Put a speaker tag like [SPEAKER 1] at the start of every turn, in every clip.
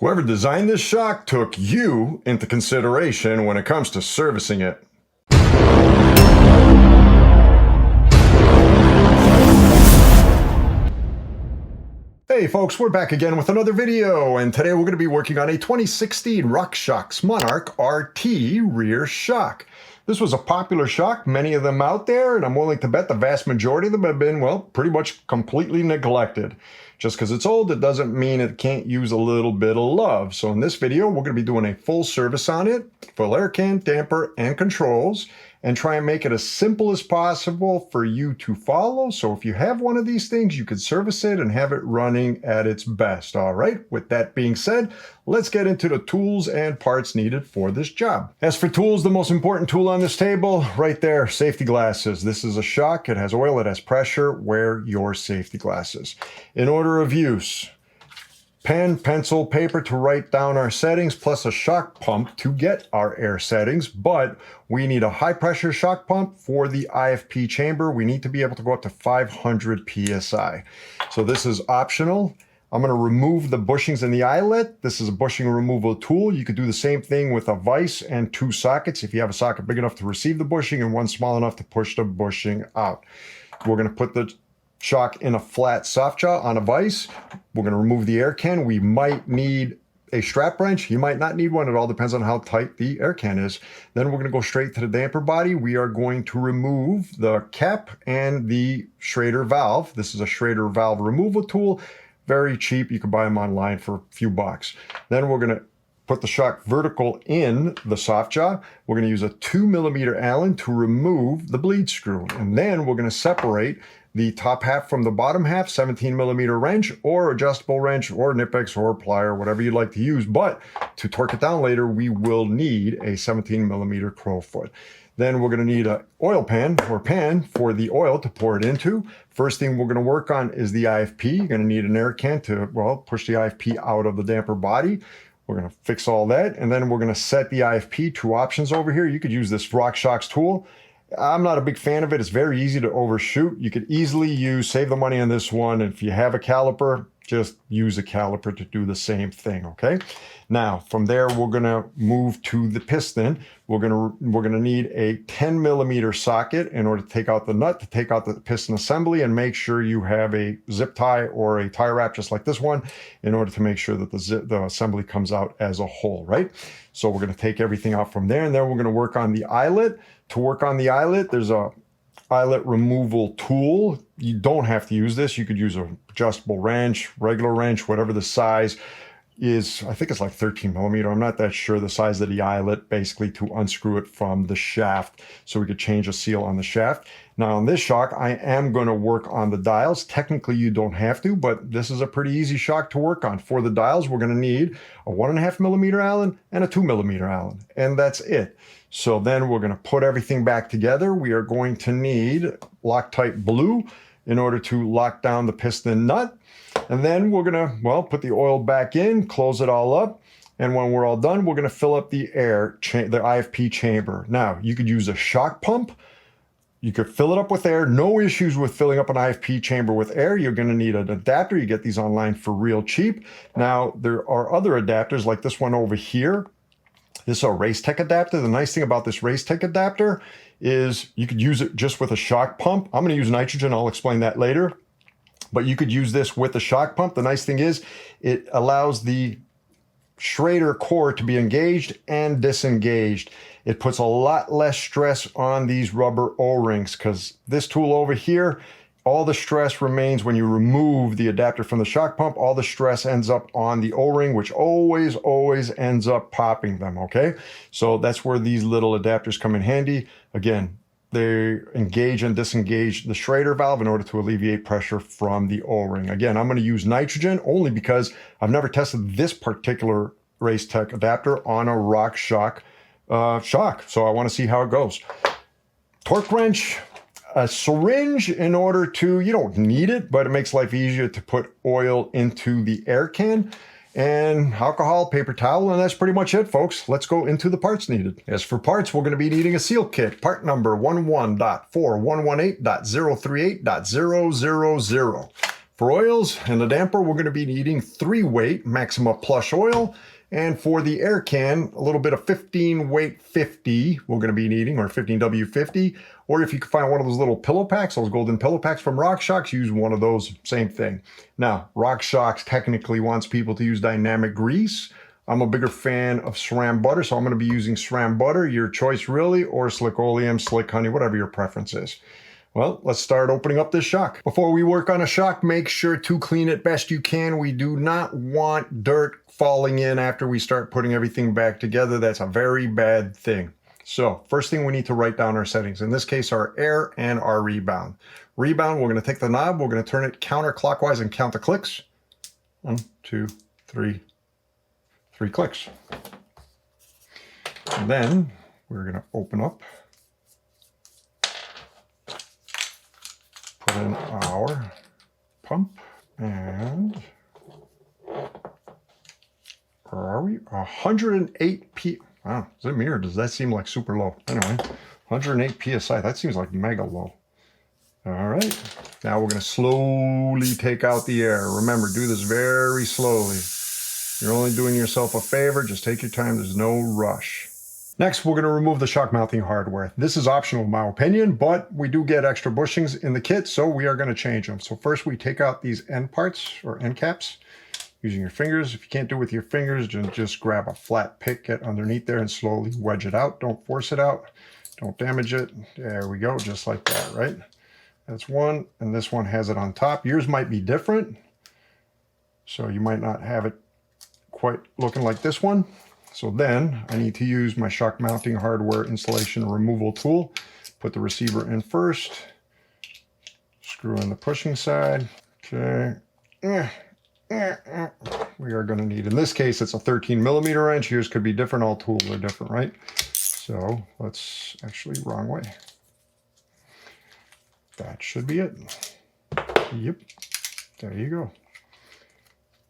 [SPEAKER 1] Whoever designed this shock took you into consideration when it comes to servicing it. Hey folks, we're back again with another video, and today we're going to be working on a 2016 Rockshox Monarch RT rear shock. This was a popular shock, many of them out there, and I'm willing to bet the vast majority of them have been, well, pretty much completely neglected. Just because it's old, it doesn't mean it can't use a little bit of love. So in this video, we're going to be doing a full service on it, full air can, damper, and controls, and try and make it as simple as possible for you to follow. So if you have one of these things, you could service it and have it running at its best. All right, with that being said, let's get into the tools and parts needed for this job. As for tools, the most important tool on this table, right there, safety glasses. This is a shock, it has oil, it has pressure. Wear your safety glasses. In order of use, pen, pencil, paper to write down our settings, plus a shock pump to get our air settings. But we need a high pressure shock pump for the IFP chamber. We need to be able to go up to 500 PSI. So this is optional. I'm going to remove the bushings in the eyelet. This is a bushing removal tool. You could do the same thing with a vise and 2 sockets if you have a socket big enough to receive the bushing and one small enough to push the bushing out. We're going to put the shock in a flat soft jaw on a vise. We're going to remove the air can. We might need a strap wrench. You might not need one. It all depends on how tight the air can is. Then we're going to go straight to the damper body. We are going to remove the cap and the Schrader valve. This is a Schrader valve removal tool. Very cheap. You can buy them online for a few bucks. Then we're going to put the shock vertical in the soft jaw. We're going to use a 2mm Allen to remove the bleed screw. And then we're going to separate the top half from the bottom half, 17mm wrench or adjustable wrench or Knipex or plier, whatever you'd like to use. But to torque it down later, we will need a 17mm crowfoot. Then we're going to need an oil pan or pan for the oil to pour it into. First thing we're going to work on is the IFP. You're going to need an air can to, well, push the IFP out of the damper body. We're going to fix all that. And then we're going to set the IFP. 2 options over here. You could use this Rockshox tool. I'm not a big fan of it. It's very easy to overshoot. You could easily save the money on this one. If you have a caliper, just use a caliper to do the same thing, okay? Now, from there, we're gonna move to the piston. We're gonna need a 10mm socket in order to take out the nut, to take out the piston assembly, and make sure you have a zip tie or a tie wrap just like this one in order to make sure that the assembly comes out as a whole, right? So we're gonna take everything out from there, and then we're gonna work on the eyelet. To work on the eyelet, there's a eyelet removal tool. You don't have to use this. You could use an adjustable wrench, regular wrench, whatever the size is. I think it's like 13mm. I'm not that sure the size of the eyelet, basically to unscrew it from the shaft so we could change a seal on the shaft. Now on this shock, I am going to work on the dials. Technically you don't have to, but this is a pretty easy shock to work on. For the dials, we're going to need a 1.5mm Allen and a 2mm Allen, and that's it. So then we're going to put everything back together. We are going to need Loctite blue in order to lock down the piston nut. And then we're going to, well, put the oil back in, close it all up. And when we're all done, we're going to fill up the the IFP chamber. Now, you could use a shock pump. You could fill it up with air. No issues with filling up an IFP chamber with air. You're going to need an adapter. You get these online for real cheap. Now, there are other adapters like this one over here. This is a Racetech adapter. The nice thing about this Racetech adapter is you could use it just with a shock pump. I'm going to use nitrogen. I'll explain that later. But you could use this with a shock pump. The nice thing is it allows the Schrader core to be engaged and disengaged. It puts a lot less stress on these rubber O-rings because this tool over here, all the stress remains when you remove the adapter from the shock pump. All the stress ends up on the O-ring, which always ends up popping them, okay? So that's where these little adapters come in handy. Again, they engage and disengage the Schrader valve in order to alleviate pressure from the O-ring. Again, I'm going to use nitrogen only because I've never tested this particular Racetech adapter on a Rockshox shock. So I want to see how it goes. Torque wrench. A syringe in order to, you don't need it, but it makes life easier to put oil into the air can, and alcohol, paper towel, and that's pretty much it, folks. Let's go into the parts needed. As for parts, we're going to be needing a seal kit, part number 11.4118.038.000. For oils and the damper, we're going to be needing 3-weight Maxima Plush oil. And for the air can, a little bit of 15-weight 50 we're going to be needing, or 15W50. Or if you can find one of those little pillow packs, those golden pillow packs from Rockshox, use one of those, same thing. Now, Rockshox technically wants people to use dynamic grease. I'm a bigger fan of SRAM butter, so I'm going to be using SRAM butter, your choice really, or slick oleum, slick honey, whatever your preference is. Well, let's start opening up this shock. Before we work on a shock, make sure to clean it best you can. We do not want dirt falling in after we start putting everything back together. That's a very bad thing. So first thing, we need to write down our settings. In this case, our air and our rebound. Rebound, we're going to take the knob, we're going to turn it counterclockwise and count the clicks. 1, 2, 3, 3 clicks. And then we're going to open up, put in our pump, and where are we? 108 p. Wow, is it me or does that seem like super low? Anyway, 108 psi. That seems like mega low. All right, now we're going to slowly take out the air. Remember, do this very slowly. You're only doing yourself a favor. Just take your time. There's no rush. Next, we're going to remove the shock mounting hardware. This is optional in my opinion, but we do get extra bushings in the kit, so we are going to change them. So first we take out these end parts or end caps using your fingers. If you can't do it with your fingers, just grab a flat pick, get underneath there and slowly wedge it out. Don't force it out. Don't damage it. There we go, just like that, right? That's one, and this one has it on top. Yours might be different, so you might not have it quite looking like this one. So then I need to use my shock mounting hardware installation removal tool. Put the receiver in first, screw in the pushing side. Okay. We are going to need, in this case, it's a 13mm wrench. Yours could be different. All tools are different, right? So let's actually, wrong way. That should be it. Yep. There you go.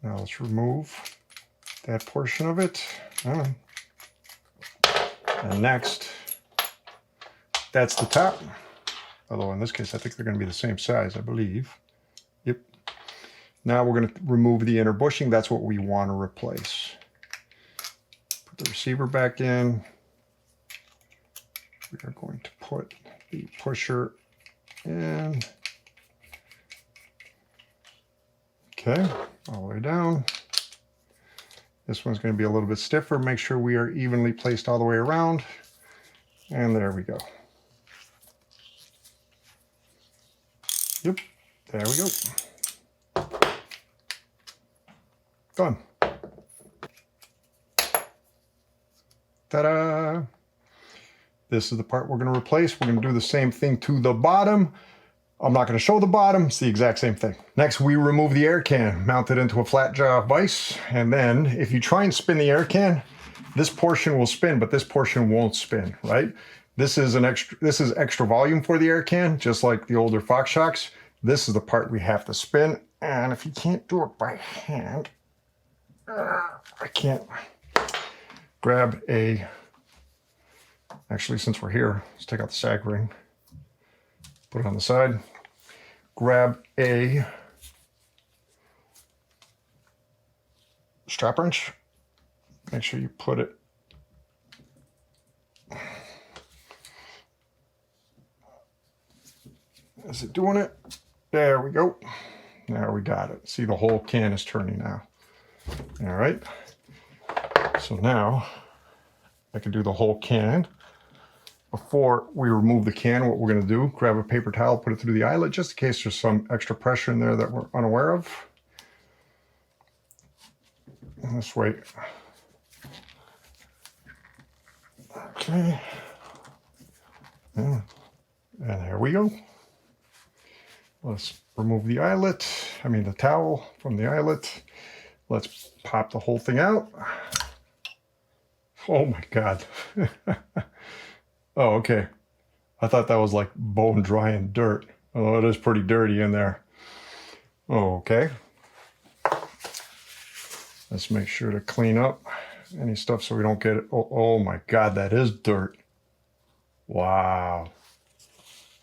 [SPEAKER 1] Now let's remove that portion of it. And next, that's the top. Although in this case, I think they're going to be the same size, I believe. Yep. Now we're going to remove the inner bushing. That's what we want to replace. Put the receiver back in. We are going to put the pusher in. Okay, all the way down. This one's going to be a little bit stiffer. Make sure we are evenly placed all the way around. And there we go. Yep, there we go. Done. Ta-da! This is the part we're going to replace. We're going to do the same thing to the bottom. I'm not going to show the bottom. It's the exact same thing. Next, we remove the air can, mount it into a flat jaw vise. And then if you try and spin the air can, this portion will spin, but this portion won't spin, right? This is extra volume for the air can, just like the older Fox Shocks. This is the part we have to spin. And if you can't do it by hand, I can't grab a, actually, since we're here, let's take out the sag ring, put it on the side, grab a strap wrench, make sure you put it is it doing it? There we go. Now we got it. See, the whole can is turning now. All right. So now I can do the whole can. Before we remove the can, what we're going to do, grab a paper towel, put it through the eyelet, just in case there's some extra pressure in there that we're unaware of. And this way. Okay. And there we go. Let's remove the eyelet, the towel from the eyelet. Let's pop the whole thing out. Oh my God. Oh, okay. I thought that was like bone dry and dirt. Oh, it is pretty dirty in there. Oh, okay. Let's make sure to clean up any stuff so we don't get it. Oh my God, that is dirt. Wow.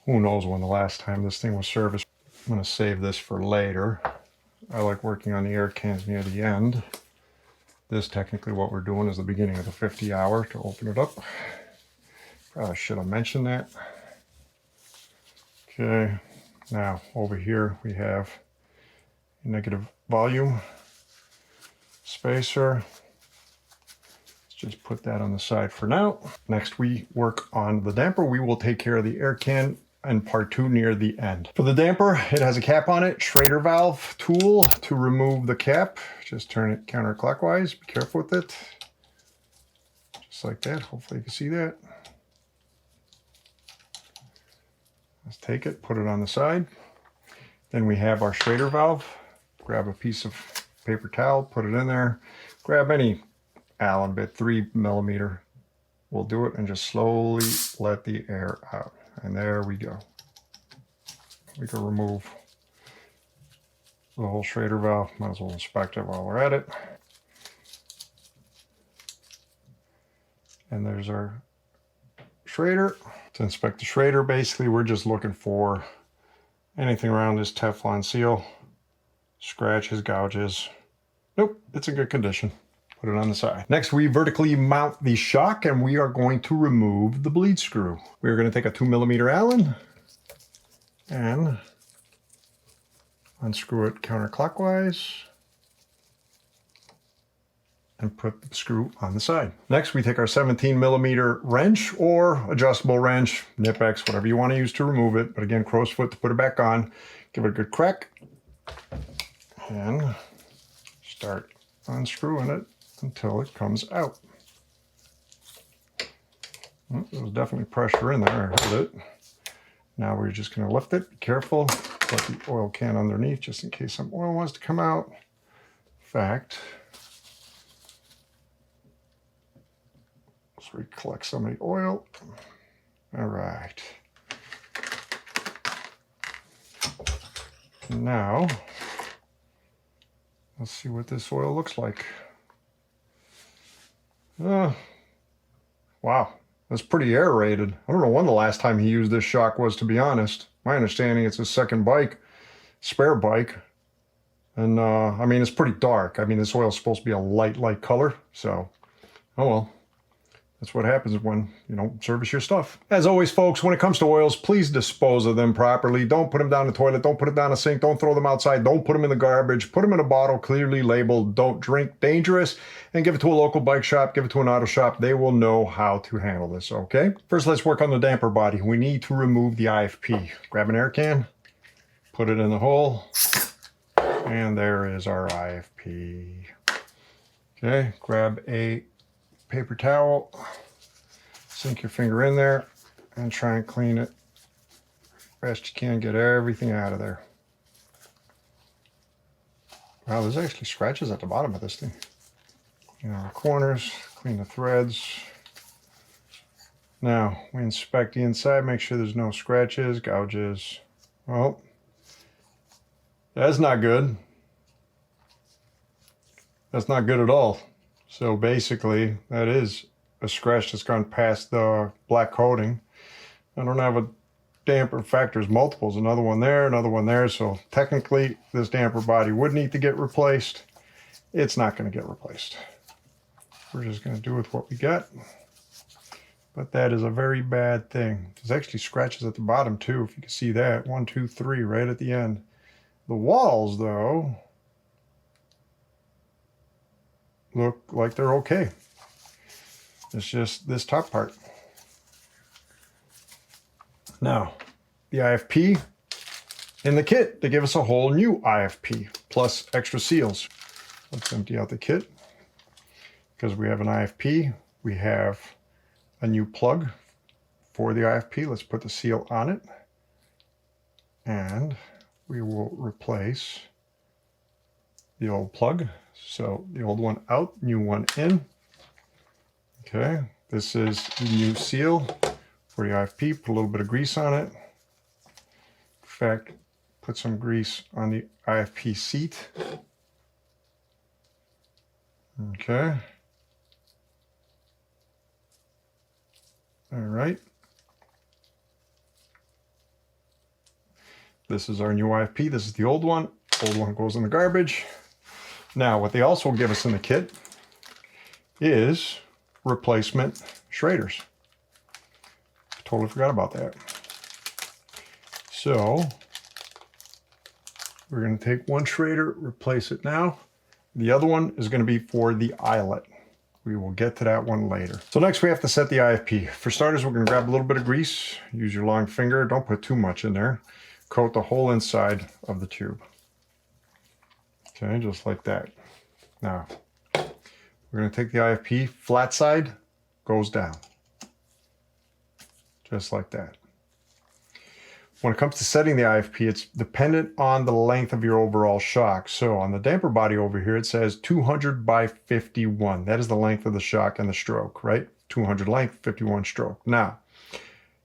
[SPEAKER 1] Who knows when the last time this thing was serviced. I'm going to save this for later. I like working on the air cans near the end. This, technically what we're doing, is the beginning of the 50 hour to open it up. Probably should have mentioned that. Okay, now over here we have a negative volume spacer. Let's just put that on the side for now. Next we work on the damper. We will take care of the air can in part 2 near the end. For the damper, it has a cap on it, Schrader valve tool to remove the cap. Just turn it counterclockwise, be careful with it. Just like that, hopefully you can see that. Let's take it, put it on the side. Then we have our Schrader valve. Grab a piece of paper towel, put it in there. Grab any Allen bit, 3mm will do it, and just slowly let the air out. And there we go. We can remove the whole Schrader valve. Might as well inspect it while we're at it. And there's our Schrader. To inspect the Schrader, basically we're just looking for anything around this Teflon seal. Scratches, gouges. Nope, it's in good condition. Put it on the side. Next, we vertically mount the shock, and we are going to remove the bleed screw. We're going to take a 2mm Allen and unscrew it counterclockwise and put the screw on the side. Next, we take our 17mm wrench or adjustable wrench, Nip-X, whatever you want to use to remove it. But again, crow's foot to put it back on. Give it a good crack and start unscrewing it until it comes out. Well, there was definitely pressure in there, I heard it. Now we're just going to lift it. Be careful, put the oil can underneath just in case some oil wants to come out. In fact, let's recollect some of the oil. All right. Now, let's see what this oil looks like. Wow, that's pretty aerated. I don't know when the last time he used this shock was, to be honest. My understanding, it's his second bike, spare bike. And I mean, it's pretty dark. I mean, this oil is supposed to be a light color. So, oh well. That's what happens when you don't service your stuff. As always, folks, when it comes to oils, please dispose of them properly. Don't put them down the toilet. Don't put it down the sink. Don't throw them outside. Don't put them in the garbage. Put them in a bottle clearly labeled, "Don't drink, dangerous," and give it to a local bike shop. Give it to an auto shop. They will know how to handle this, okay? First, let's work on the damper body. We need to remove the IFP. Grab an air can, put it in the hole, and there is our IFP. Okay, grab a paper towel, sink your finger in there, and try and clean it best you can. Get everything out of there. Wow, there's actually scratches at the bottom of this thing. You know, the corners, clean the threads. Now, we inspect the inside, make sure there's no scratches, gouges. Well, that's not good. That's not good at all. So basically, that is a scratch that's gone past the black coating. I don't have a damper. In fact, there's multiples. Another one there, another one there. So technically, this damper body would need to get replaced. It's not going to get replaced. We're just going to do with what we got. But that is a very bad thing. There's actually scratches at the bottom too, if you can see that. 1, 2, 3, right at the end. The walls, though, look like they're okay. It's just this top part. Now, the IFP in the kit, they give us a whole new IFP plus extra seals. Let's empty out the kit. Because we have an IFP, we have a new plug for the IFP. Let's put the seal on it. And we will replace the old plug. So the old one out, new one in. Okay, this is the new seal for the IFP. Put a little bit of grease on it. In fact, put some grease on the IFP seat. Okay. All right. This is our new IFP. This is the old one. Old one goes in the garbage. Now, what they also give us in the kit is replacement Schraders. Totally forgot about that. So we're going to take one Schrader, replace it now. The other one is going to be for the eyelet. We will get to that one later. So next we have to set the IFP. For starters, we're going to grab a little bit of grease. Use your long finger. Don't put too much in there. Coat the whole inside of the tube. Okay, just like that. Now, we're going to take the IFP. Flat side goes down. Just like that. When it comes to setting the IFP, it's dependent on the length of your overall shock. So on the damper body over here, it says 200 by 51. That is the length of the shock and the stroke, right? 200 length, 51 stroke. Now,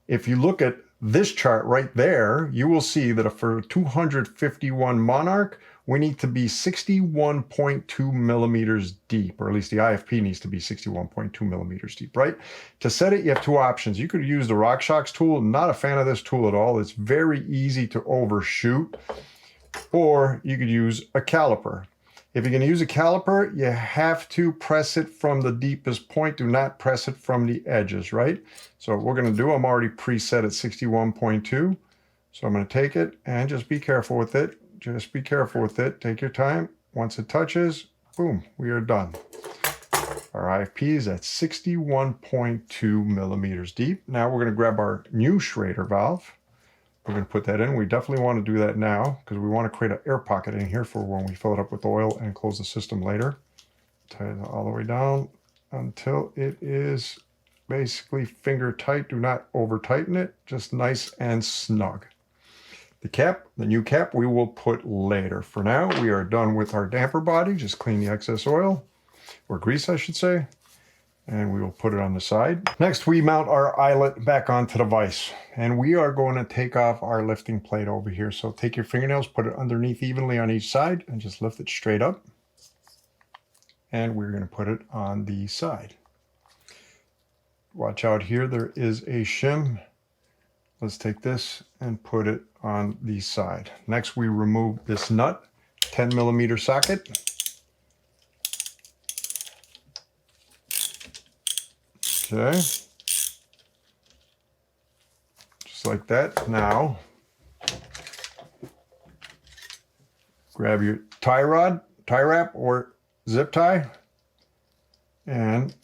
[SPEAKER 1] if you look at this chart right there, you will see that for 251 Monarch, we need to be 61.2 millimeters deep, or at least the IFP needs to be 61.2 millimeters deep, right? To set it, you have two options. You could use the Rockshox tool. Not a fan of this tool at all. It's very easy to overshoot. Or you could use a caliper. If you're going to use a caliper, you have to press it from the deepest point. Do not press it from the edges, right? So what we're going to do, I'm already preset at 61.2. So I'm going to take it and just be careful with it. Just be careful with it. Take your time. Once it touches, boom, we are done. Our IFP is at 61.2 millimeters deep. Now we're going to grab our new Schrader valve. We're going to put that in. We definitely want to do that now because we want to create an air pocket in here for when we fill it up with oil and close the system later. Tie it all the way down until it is basically finger tight. Do not over tighten it. Just nice and snug. The cap, the new cap, we will put later. For now, we are done with our damper body. Just clean the excess oil, or grease, I should say, and we will put it on the side. Next, we mount our eyelet back onto the vise, and we are going to take off our lifting plate over here. So take your fingernails, put it underneath evenly on each side, and just lift it straight up. And we're going to put it on the side. Watch out here, there is a shim. Let's take this and put it on the side. Next, we remove this nut, 10 millimeter socket. Okay. Just like that. Now, grab your tie rod, tie wrap, or zip tie, and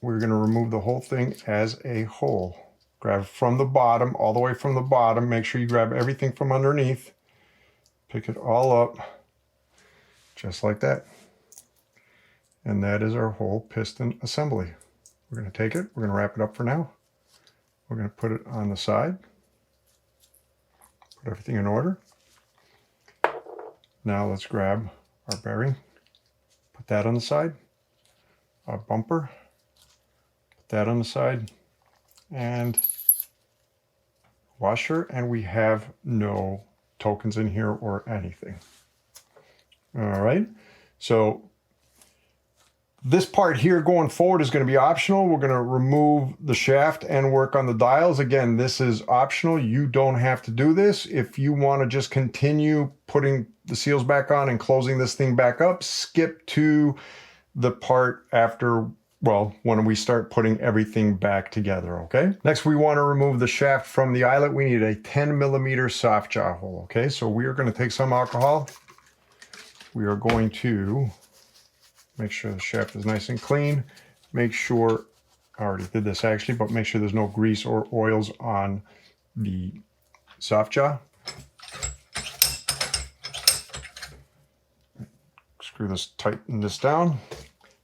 [SPEAKER 1] we're going to remove the whole thing as a whole. Grab from the bottom, all the way from the bottom. Make sure you grab everything from underneath. Pick it all up, just like that. And that is our whole piston assembly. We're going to take it, we're going to wrap it up for now. We're going to put it on the side. Put everything in order. Now let's grab our bearing. Put that on the side. Our bumper. Put that on the side. And washer, and we have no tokens in here or anything. All right, so this part here going forward is going to be optional. We're going to remove the shaft and work on the dials. Again, this is optional. You don't have to do this. If you want to just continue putting the seals back on and closing this thing back up, skip to the part after, well, when we start putting everything back together, okay? Next, we want to remove the shaft from the eyelet. We need a 10 millimeter soft jaw hole, okay? So we are going to take some alcohol. We are going to make sure the shaft is nice and clean. Make sure, I already did this actually, but make sure there's no grease or oils on the soft jaw. Screw this, tighten this down.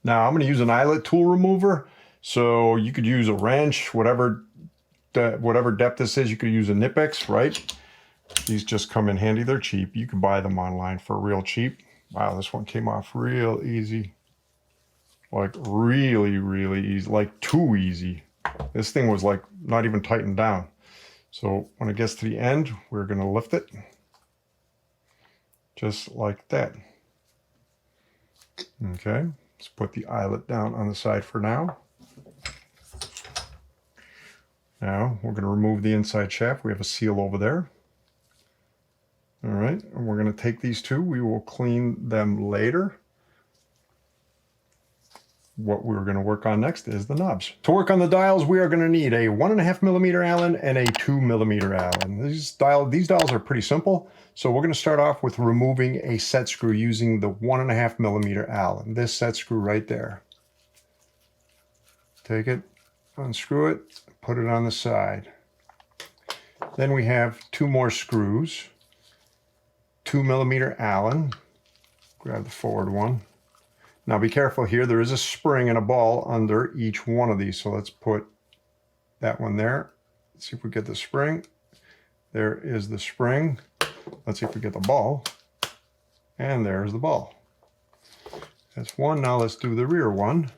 [SPEAKER 1] Now I'm going to use an eyelet tool remover, so you could use a wrench, whatever depth this is. You could use a Nipex, right? These just come in handy. They're cheap. You can buy them online for real cheap. Wow, this one came off real easy. Like really, really easy. Like too easy. This thing was like not even tightened down. So when it gets to the end, we're going to lift it. Just like that. Okay. Let's put the eyelet down on the side for now. Now we're going to remove the inside shaft. We have a seal over there. All right, and we're going to take these two. We will clean them later. What we're going to work on next is the knobs. To work on the dials, we are going to need a 1.5mm Allen and a 2mm Allen. These dials are pretty simple, so we're going to start off with removing a set screw using the 1.5mm Allen. This set screw right there. Take it, unscrew it, put it on the side. Then we have two more screws. 2mm Allen. Grab the forward one. Now be careful here, there is a spring and a ball under each one of these. So let's put that one there. Let's see if we get the spring. There is the spring. Let's see if we get the ball. And there's the ball. That's one. Now let's do the rear one.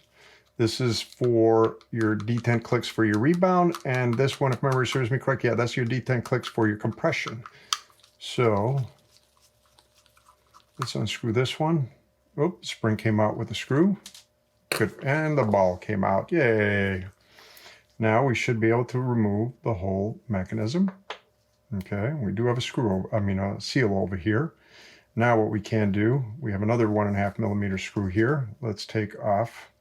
[SPEAKER 1] This is for your detent clicks for your rebound. And this one, if memory serves me correct, yeah, that's your detent clicks for your compression. So let's unscrew this one. Oops, spring came out with the screw. Good, and the ball came out. Yay! Now we should be able to remove the whole mechanism. Okay, we do have a seal over here. Now what we can do, we have another 1.5mm screw here. Let's take off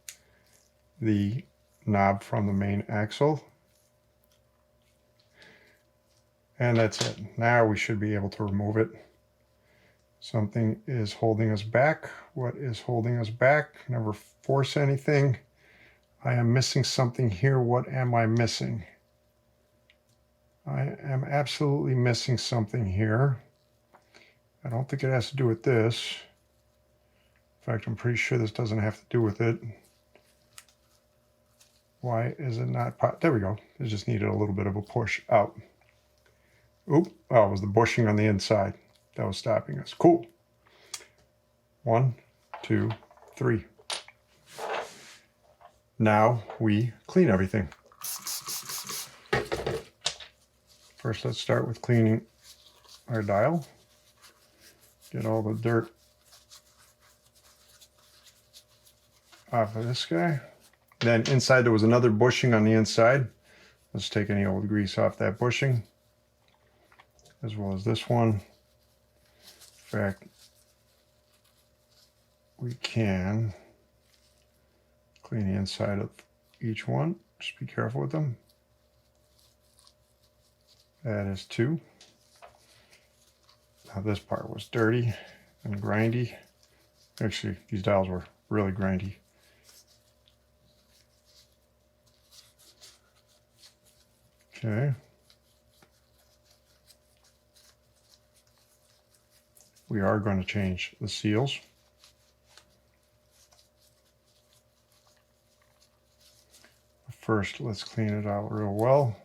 [SPEAKER 1] the knob from the main axle. And that's it. Now we should be able to remove it. Something is holding us back. What is holding us back? Never force anything. I am missing something here. What am I missing? I am absolutely missing something here. I don't think it has to do with this. In fact, I'm pretty sure this doesn't have to do with it. Why is it not? There we go. It just needed a little bit of a push out. Oop. Oh, it was the bushing on the inside that was stopping us. Cool. 1, 2, 3. Now we clean everything. First, let's start with cleaning our dial. Get all the dirt off of this guy. Then inside there was another bushing on the inside. Let's take any old grease off that bushing, as well as this one. In fact, we can clean the inside of each one. Just be careful with them. That is 2. Now this part was dirty and grindy. Actually, these dials were really grindy. Okay. We are going to change the seals. First, let's clean it out real well.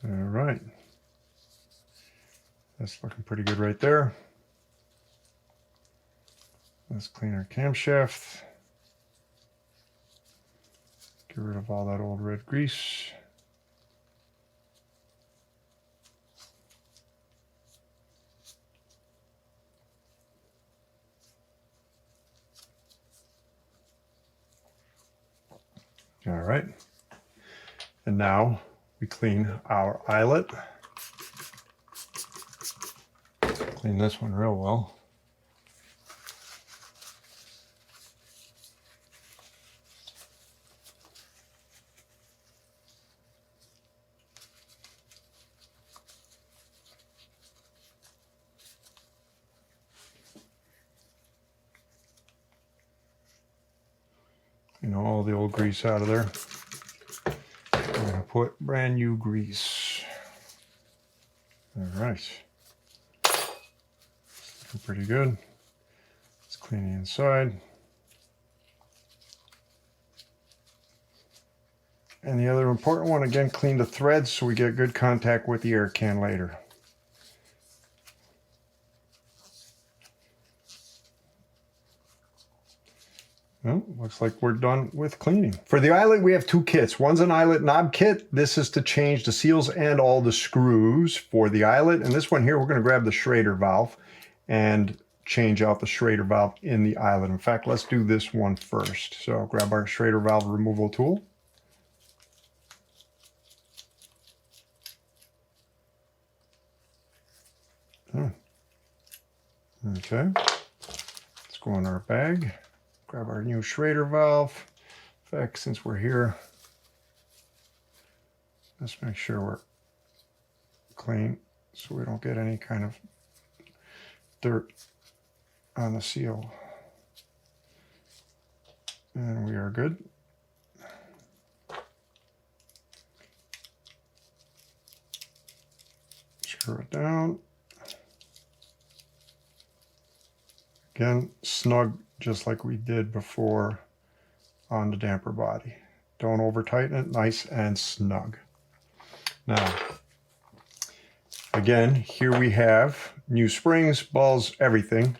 [SPEAKER 1] All right. That's looking pretty good right there. Let's clean our camshaft. Get rid of all that old red grease. All right. And now we clean our eyelet. Clean this one real well. All the old grease out of there. I'm going to put brand new grease. All right. Looking pretty good. Let's clean the inside. And the other important one, again, clean the threads so we get good contact with the air can later. Well, looks like we're done with cleaning. For the eyelet, we have 2 kits. One's an eyelet knob kit. This is to change the seals and all the screws for the eyelet. And this one here, we're going to grab the Schrader valve and change out the Schrader valve in the eyelet. In fact, let's do this one first. So grab our Schrader valve removal tool. Okay, let's go in our bag, grab our new Schrader valve. In fact, since we're here, let's make sure we're clean so we don't get any kind of dirt on the seal. And we are good. Screw it down. Again, snug just like we did before on the damper body. Don't over tighten it, nice and snug. Now, again, here we have new springs, balls, everything,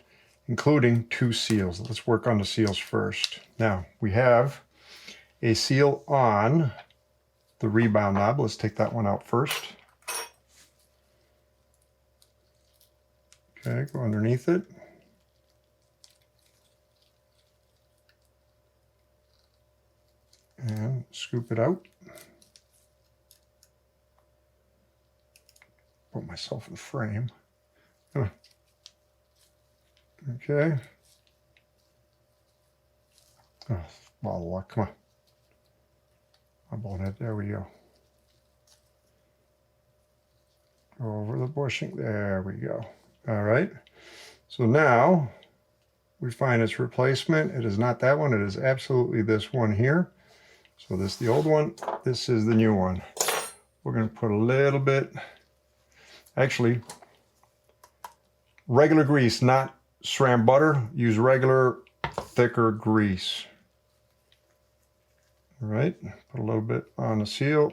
[SPEAKER 1] including 2 seals. Let's work on the seals first. Now, we have a seal on the rebound knob. Let's take that one out first. Okay, go underneath it. And scoop it out. Put myself in frame. Okay. Oh, ball of luck. Come on. My bonehead. There we go. Go over the bushing. There we go. All right. So now we find its replacement. It is not that one. It is absolutely this one here. So this is the old one, this is the new one. We're going to put a little bit, actually, regular grease, not SRAM butter. Use regular, thicker grease. All right, put a little bit on the seal.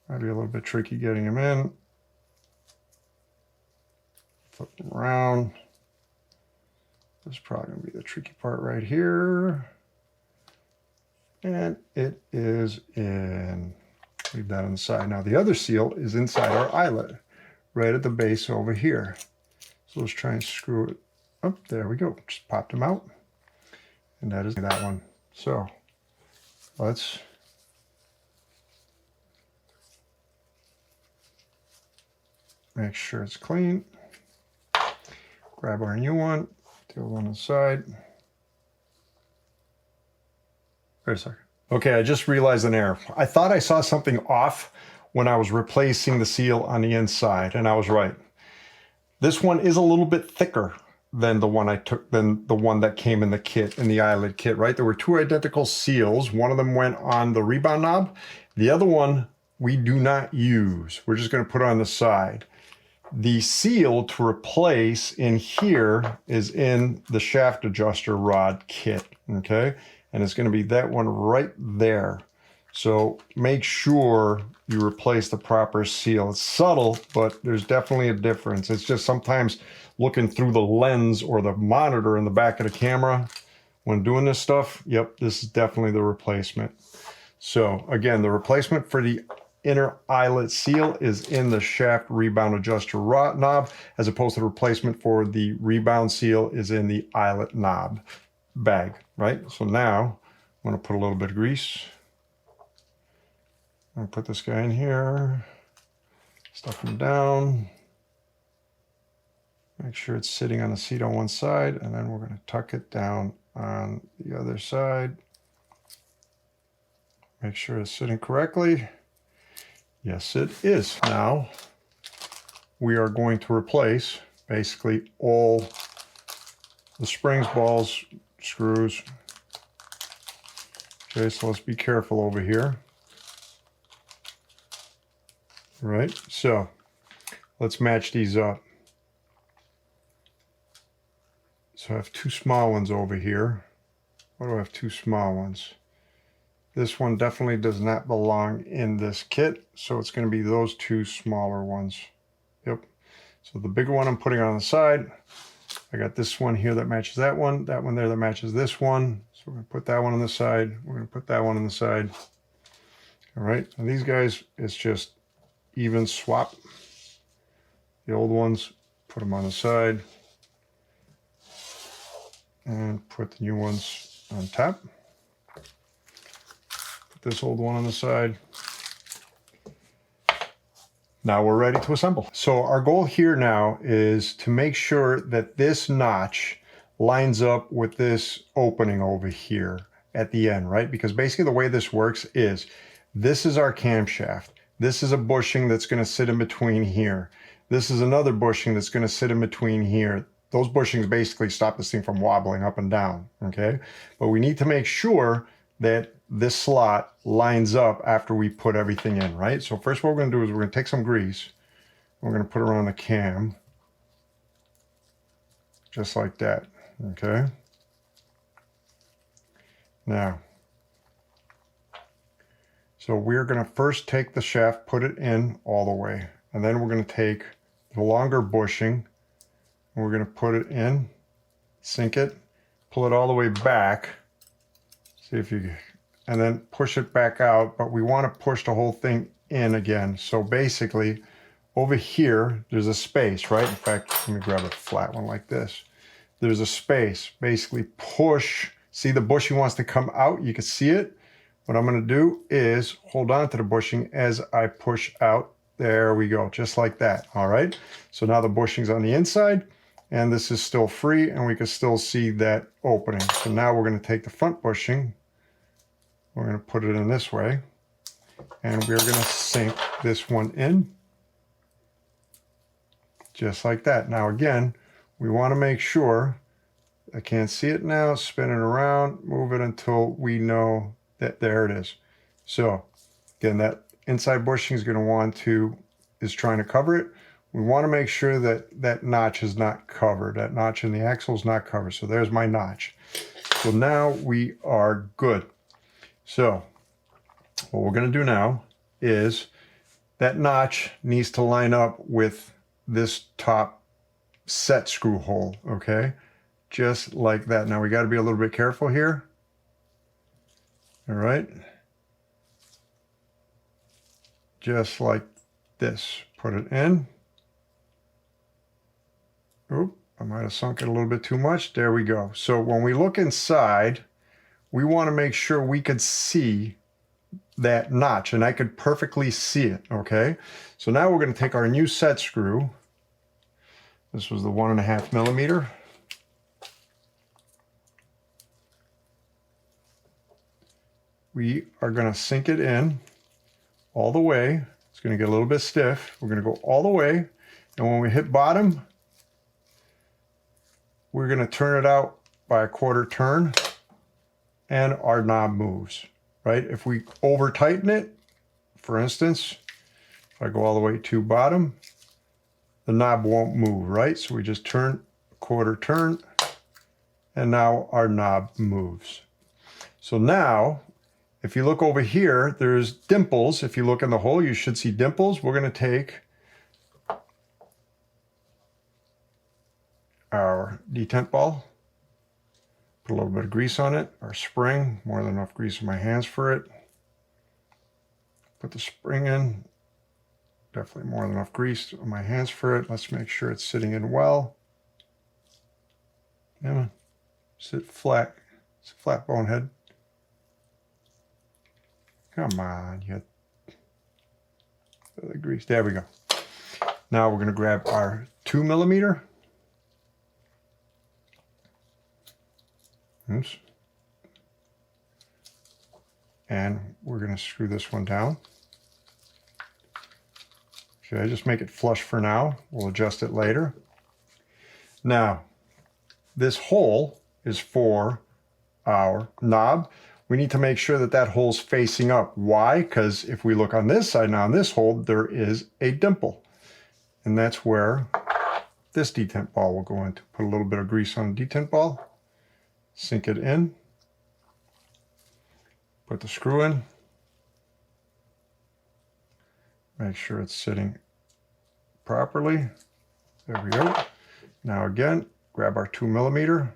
[SPEAKER 1] Might be a little bit tricky getting them in. Flip them around. This is probably going to be the tricky part right here. And it is in. Leave that on the side. Now the other seal is inside our eyelet, right at the base over here. So let's try and screw it up. There we go. Just popped them out. And that is that one. So let's make sure it's clean. Grab our new one. The old one on the side. Wait a second. Okay, I just realized an error. I thought I saw something off when I was replacing the seal on the inside, and I was right. This one is a little bit thicker than the one that came in the kit, in the eyelet kit, right? There were 2 identical seals. One of them went on the rebound knob. The other one we do not use. We're just going to put it on the side. The seal to replace in here is in the shaft adjuster rod kit, okay? And it's going to be that one right there. So make sure you replace the proper seal. It's subtle, but there's definitely a difference. It's just sometimes looking through the lens or the monitor in the back of the camera when doing this stuff. Yep, this is definitely the replacement. So again, the replacement for the inner eyelet seal is in the shaft rebound adjuster rod knob, as opposed to the replacement for the rebound seal is in the eyelet knob bag, right? So now I'm going to put a little bit of grease. I'm going to put this guy in here, stuff him down, make sure it's sitting on the seat on one side, and then we're going to tuck it down on the other side. Make sure it's sitting correctly. Yes, it is. Now we are going to replace basically all the springs, balls, screws. Okay, so let's be careful over here. All right, so let's match these up. So I have 2 small ones over here. Why do I have 2 small ones? This one definitely does not belong in this kit, so it's going to be those 2 smaller ones. Yep. So the bigger one I'm putting on the side. I got this one here that matches that one there that matches this one. So we're going to put that one on the side. We're going to put that one on the side. All right, and these guys, it's just even swap. The old ones, put them on the side. and put the new ones on top. Put this old one on the side. Now we're ready to assemble. So our goal here now is to make sure that this notch lines up with this opening over here at the end, right? Because basically the way this works is, this is our camshaft. This is a bushing that's going to sit in between here. This is another bushing that's going to sit in between here. Those bushings basically stop this thing from wobbling up and down, okay? But we need to make sure that this slot lines up after we put everything in, right? So first what we're going to do is we're going to take some grease. We're going to put it around the cam. Just like that, okay? Now, so we're going to first take the shaft, put it in all the way. And then we're going to take the longer bushing, and we're going to put it in, sink it, pull it all the way back. See if you... and then push it back out, but we want to push the whole thing in again. So basically, over here, there's a space, right? In fact, let me grab a flat one like this. There's a space. Basically push, see the bushing wants to come out, you can see it. What I'm going to do is hold on to the bushing as I push out. There we go, just like that, all right? So now the bushing's on the inside, and this is still free, and we can still see that opening. So now we're going to take the front bushing, we're going to put it in this way, and we're going to sink this one in, just like that. Now again, we want to make sure, I can't see it now, spin it around, move it until we know that there it is. So again, that inside bushing is going to want to, is trying to cover it. We want to make sure that that notch is not covered. That notch in the axle is not covered. So there's my notch. So now we are good. So what we're going to do now is that notch needs to line up with this top set screw hole, okay? Just like that. Now we got to be a little bit careful here. All right. Just like this. Put it in. Oop, I might have sunk it a little bit too much. There we go. So when we look inside, we want to make sure we could see that notch, and I could perfectly see it, okay? So now we're going to take our new set screw. This was the 1.5 millimeter. We are going to sink it in all the way. It's going to get a little bit stiff. We're going to go all the way, and when we hit bottom, we're going to turn it out by a 1/4 turn, and our knob moves, right? If we over tighten it, for instance, if I go all the way to bottom, the knob won't move, right? So we just turn a 1/4 turn, and now our knob moves. So now, if you look over here, there's dimples. If you look in the hole, you should see dimples. We're going to take our detent ball, put a little bit of grease on it, our spring, more than enough grease in my hands for it. Put the spring in, definitely more than enough grease on my hands for it. Let's make sure it's sitting in well. Yeah, sit flat. It's a flat bonehead. Come on, you got the grease. There we go. Now we're going to grab our 2 millimeter. Oops. And we're going to screw this one down. Okay, just make it flush for now. We'll adjust it later. Now, this hole is for our knob. We need to make sure that that hole's facing up. Why? Because if we look on this side now, on this hole, there is a dimple. And that's where this detent ball will go into. Put a little bit of grease on the detent ball. Sink it in. Put the screw in. Make sure it's sitting properly. There we go. Now again, grab our 2 millimeter.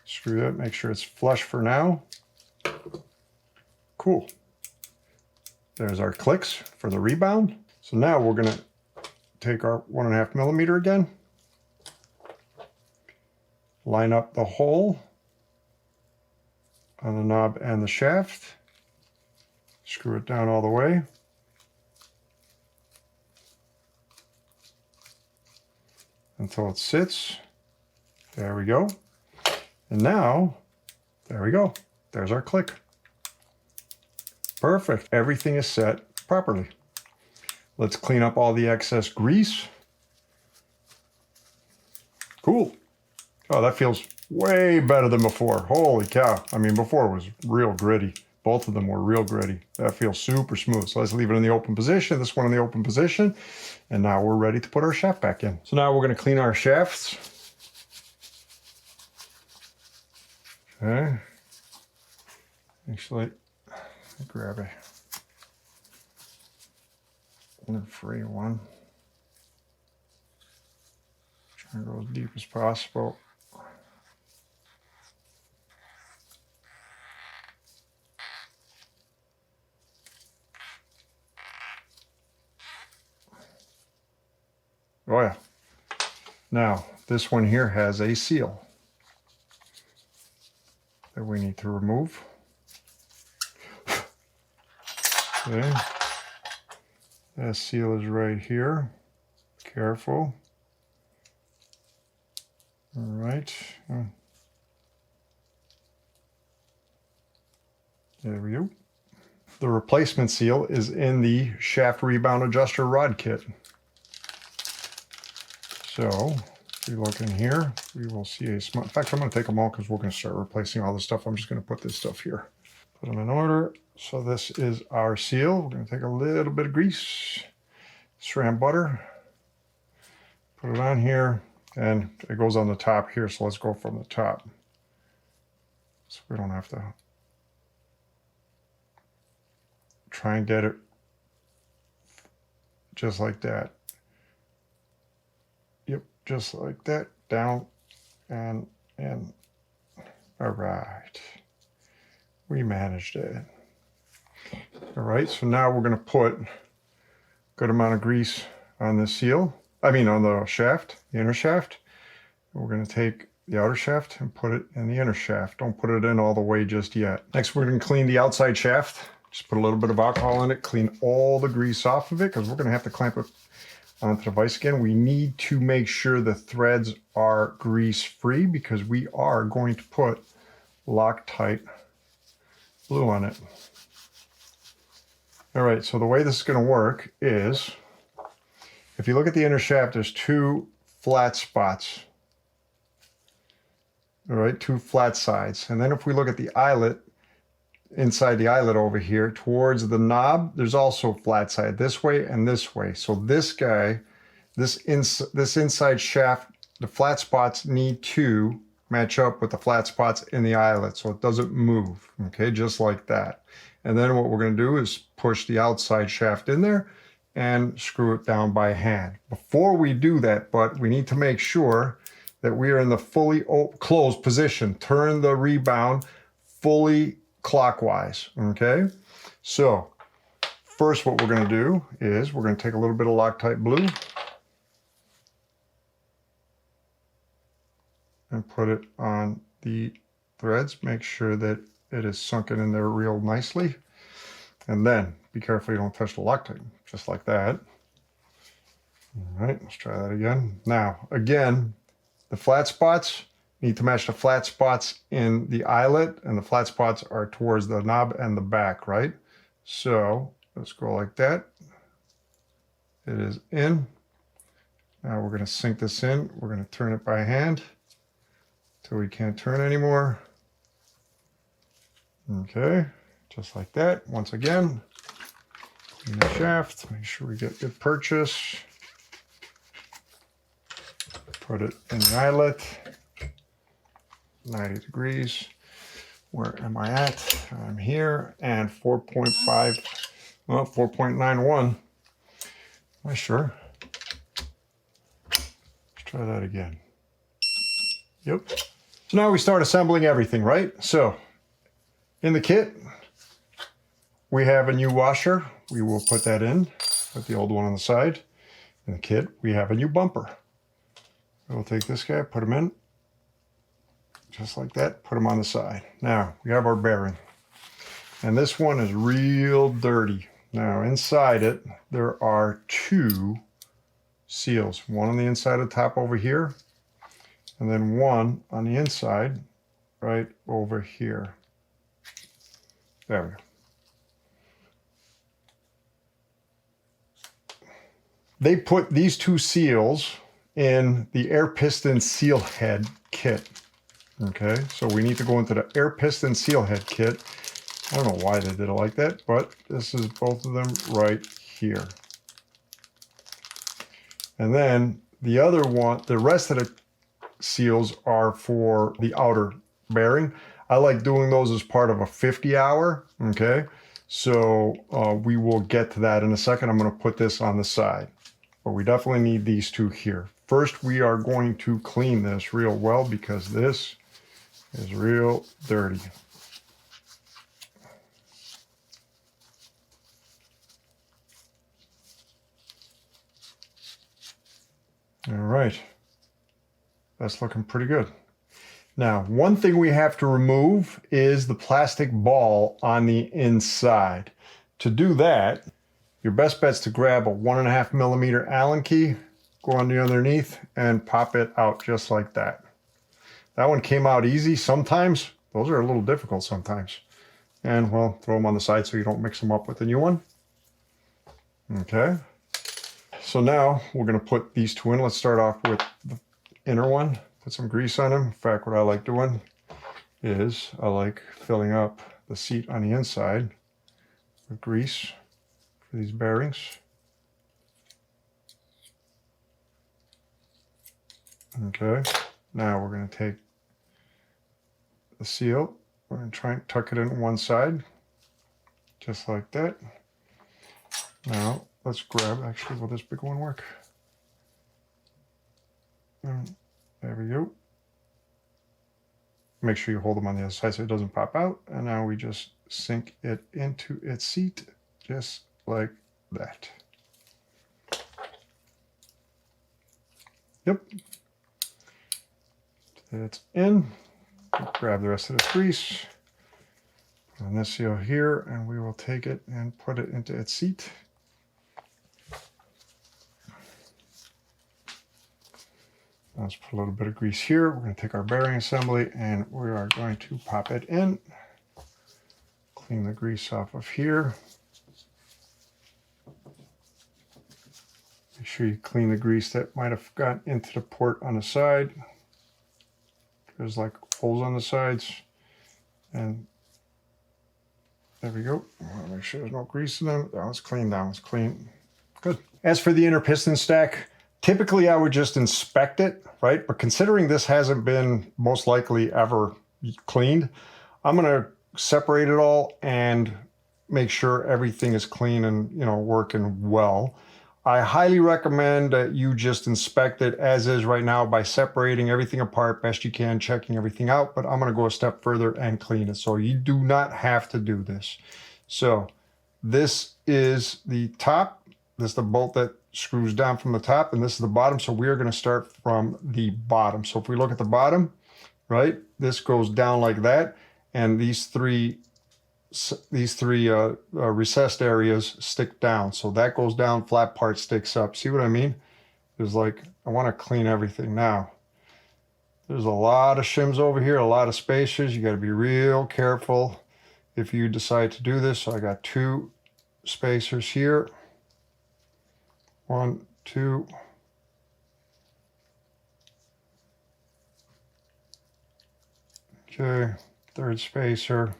[SPEAKER 1] Screw that, make sure it's flush for now. Cool. There's our clicks for the rebound. So now we're going to take our 1.5 millimeter again, line up the hole on the knob and the shaft, screw it down all the way, until it sits. There we go. And now, there we go. There's our click. Perfect. Everything is set properly. Let's clean up all the excess grease. Cool. Oh, that feels way better than before. Holy cow. I mean, before it was real gritty. Both of them were real gritty. That feels super smooth. So let's leave it in the open position, this one in the open position. And now we're ready to put our shaft back in. So now we're going to clean our shafts. Okay. Actually, grab a free one. Try and go as deep as possible. Oh yeah. Now, this one here has a seal that we need to remove. Okay. That seal is right here. Careful. All right. There we go. The replacement seal is in the shaft rebound adjuster rod kit. So, if we look in here, we will see a small, in fact, I'm going to take them all because we're going to start replacing all this stuff. I'm just going to put this stuff here. Put them in order. So this is our seal. We're going to take a little bit of grease, SRAM butter, put it on here, and it goes on the top here. So let's go from the top. So we don't have to try and get it just like that. Yep, just like that, down and in. All right, we managed it. All right, so now we're going to put a good amount of grease on the seal. I mean, on the shaft, the inner shaft. We're going to take the outer shaft and put it in the inner shaft. Don't put it in all the way just yet. Next, we're going to clean the outside shaft. Just put a little bit of alcohol in it, clean all the grease off of it, because we're going to have to clamp it onto the vise again. We need to make sure the threads are grease free because we are going to put Loctite glue on it. All right, so the way this is going to work is, if you look at the inner shaft, there's two flat spots. All right, two flat sides. And then if we look at the eyelet, inside the eyelet over here, towards the knob, there's also flat side this way and this way. So this guy, this inside shaft, the flat spots need to match up with the flat spots in the eyelet so it doesn't move, okay, just like that. And then what we're going to do is push the outside shaft in there and screw it down by hand. Before we do that, but we need to make sure that we are in the fully closed position. Turn the rebound fully clockwise, okay? So first what we're going to do is we're going to take a little bit of Loctite glue and put it on the threads. Make sure that it is sunken in there real nicely. And then be careful you don't touch the Loctite, just like that. All right, let's try that again. Now, again, the flat spots need to match the flat spots in the eyelet, and the flat spots are towards the knob and the back, right? So let's go like that. It is in. Now we're going to sink this in. We're going to turn it by hand till we can't turn anymore. Okay, just like that. Once again, clean the shaft, make sure we get good purchase. Put it in the eyelet, 90 degrees. Where am I at? I'm here, and 4.5, well, 4.91. Am I sure? Let's try that again. Yep. So now we start assembling everything, right? So in the kit, we have a new washer. We will put that in, put the old one on the side. In the kit, we have a new bumper. We'll take this guy, put him in, just like that, put him on the side. Now, we have our bearing. And this one is real dirty. Now, inside it, there are two seals. One on the inside of the top over here, and then one on the inside right over here. There we go. They put these two seals in the air piston seal head kit. Okay, so we need to go into the air piston seal head kit. I don't know why they did it like that, but this is both of them right here. And then the other one, the rest of the seals are for the outer bearing. I like doing those as part of a 50 hour, okay? So we will get to that in a second. I'm gonna put this on the side, but we definitely need these two here. First, we are going to clean this real well because this is real dirty. All right, that's looking pretty good. Now, one thing we have to remove is the plastic ball on the inside. To do that, your best bet's to grab a 1.5 millimeter Allen key, go on the underneath, and pop it out just like that. That one came out easy. Sometimes, those are a little difficult sometimes. And, well, throw them on the side so you don't mix them up with the new one. Okay. So now we're going to put these two in. Let's start off with the inner one. Put some grease on them. In fact, what I like doing is I like filling up the seat on the inside with grease for these bearings. Okay, now we're going to take the seal. We're going to try and tuck it in one side, just like that. Now, let's grab, actually, will this big one work? There we go. Make sure you hold them on the other side so it doesn't pop out. And now we just sink it into its seat, just like that. Yep. It's in. Grab the rest of the grease. Put on this seal here, and we will take it and put it into its seat. Let's put a little bit of grease here. We're going to take our bearing assembly and we are going to pop it in. Clean the grease off of here. Make sure you clean the grease that might have gotten into the port on the side. There's like holes on the sides. And there we go. I want to make sure there's no grease in them. That one's clean, that one's clean. Good. As for the inner piston stack, typically I would just inspect it, right? But considering this hasn't been most likely ever cleaned, I'm gonna separate it all and make sure everything is clean and, you know, working well. I highly recommend that you just inspect it as is right now by separating everything apart best you can, checking everything out, but I'm gonna go a step further and clean it. So you do not have to do this. So this is the top, this is the bolt that screws down from the top, and this is the bottom. So we are going to start from the bottom. So if we look at the bottom, right, this goes down like that, and these three recessed areas stick down. So that goes down, flat part sticks up. See what I mean? There's like, I want to clean everything now. There's a lot of shims over here, a lot of spacers. You got to be real careful if you decide to do this. So I got two spacers here. 1, 2. Okay, third spacer.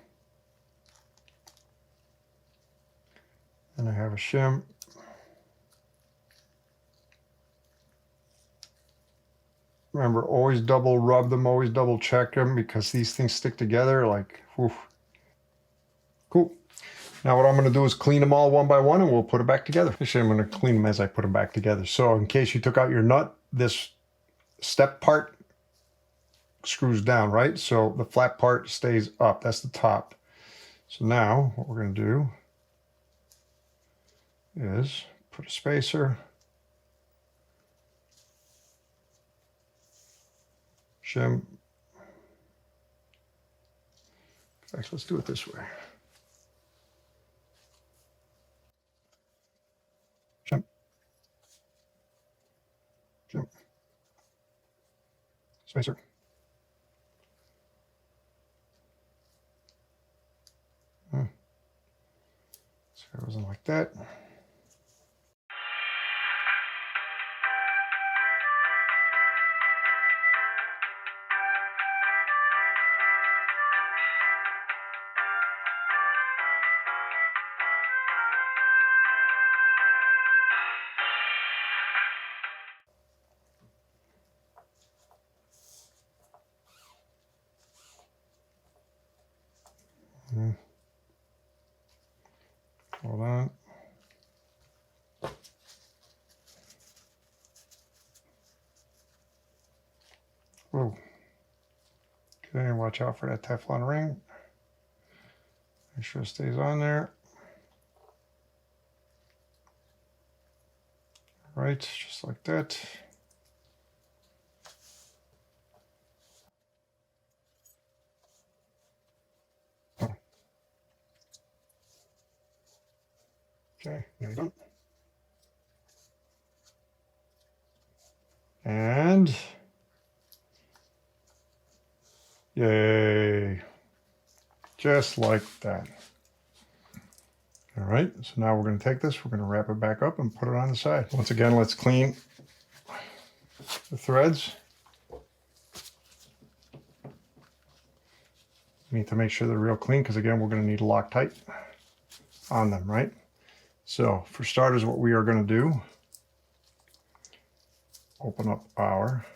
[SPEAKER 1] And I have a shim. Remember, always double rub them, always double check them because these things stick together like, whew. Cool. Now what I'm going to do is clean them all one by one and we'll put it back together. Actually, I'm going to clean them as I put them back together. So in case you took out your nut, this step part screws down, right? So the flat part stays up. That's the top. So now what we're going to do is put a spacer shim. In fact, let's do it this way. Shim. Shim. Spacer. So it wasn't like that. Hold on. Whoa. Okay, watch out for that Teflon ring. Make sure it stays on there. Right, just like that. Okay, there we go. And yay, just like that. All right, so now we're going to take this, we're going to wrap it back up and put it on the side. Once again, let's clean the threads. We need to make sure they're real clean because again, we're going to need Loctite on them, right? So for starters, what we are going to do, open up our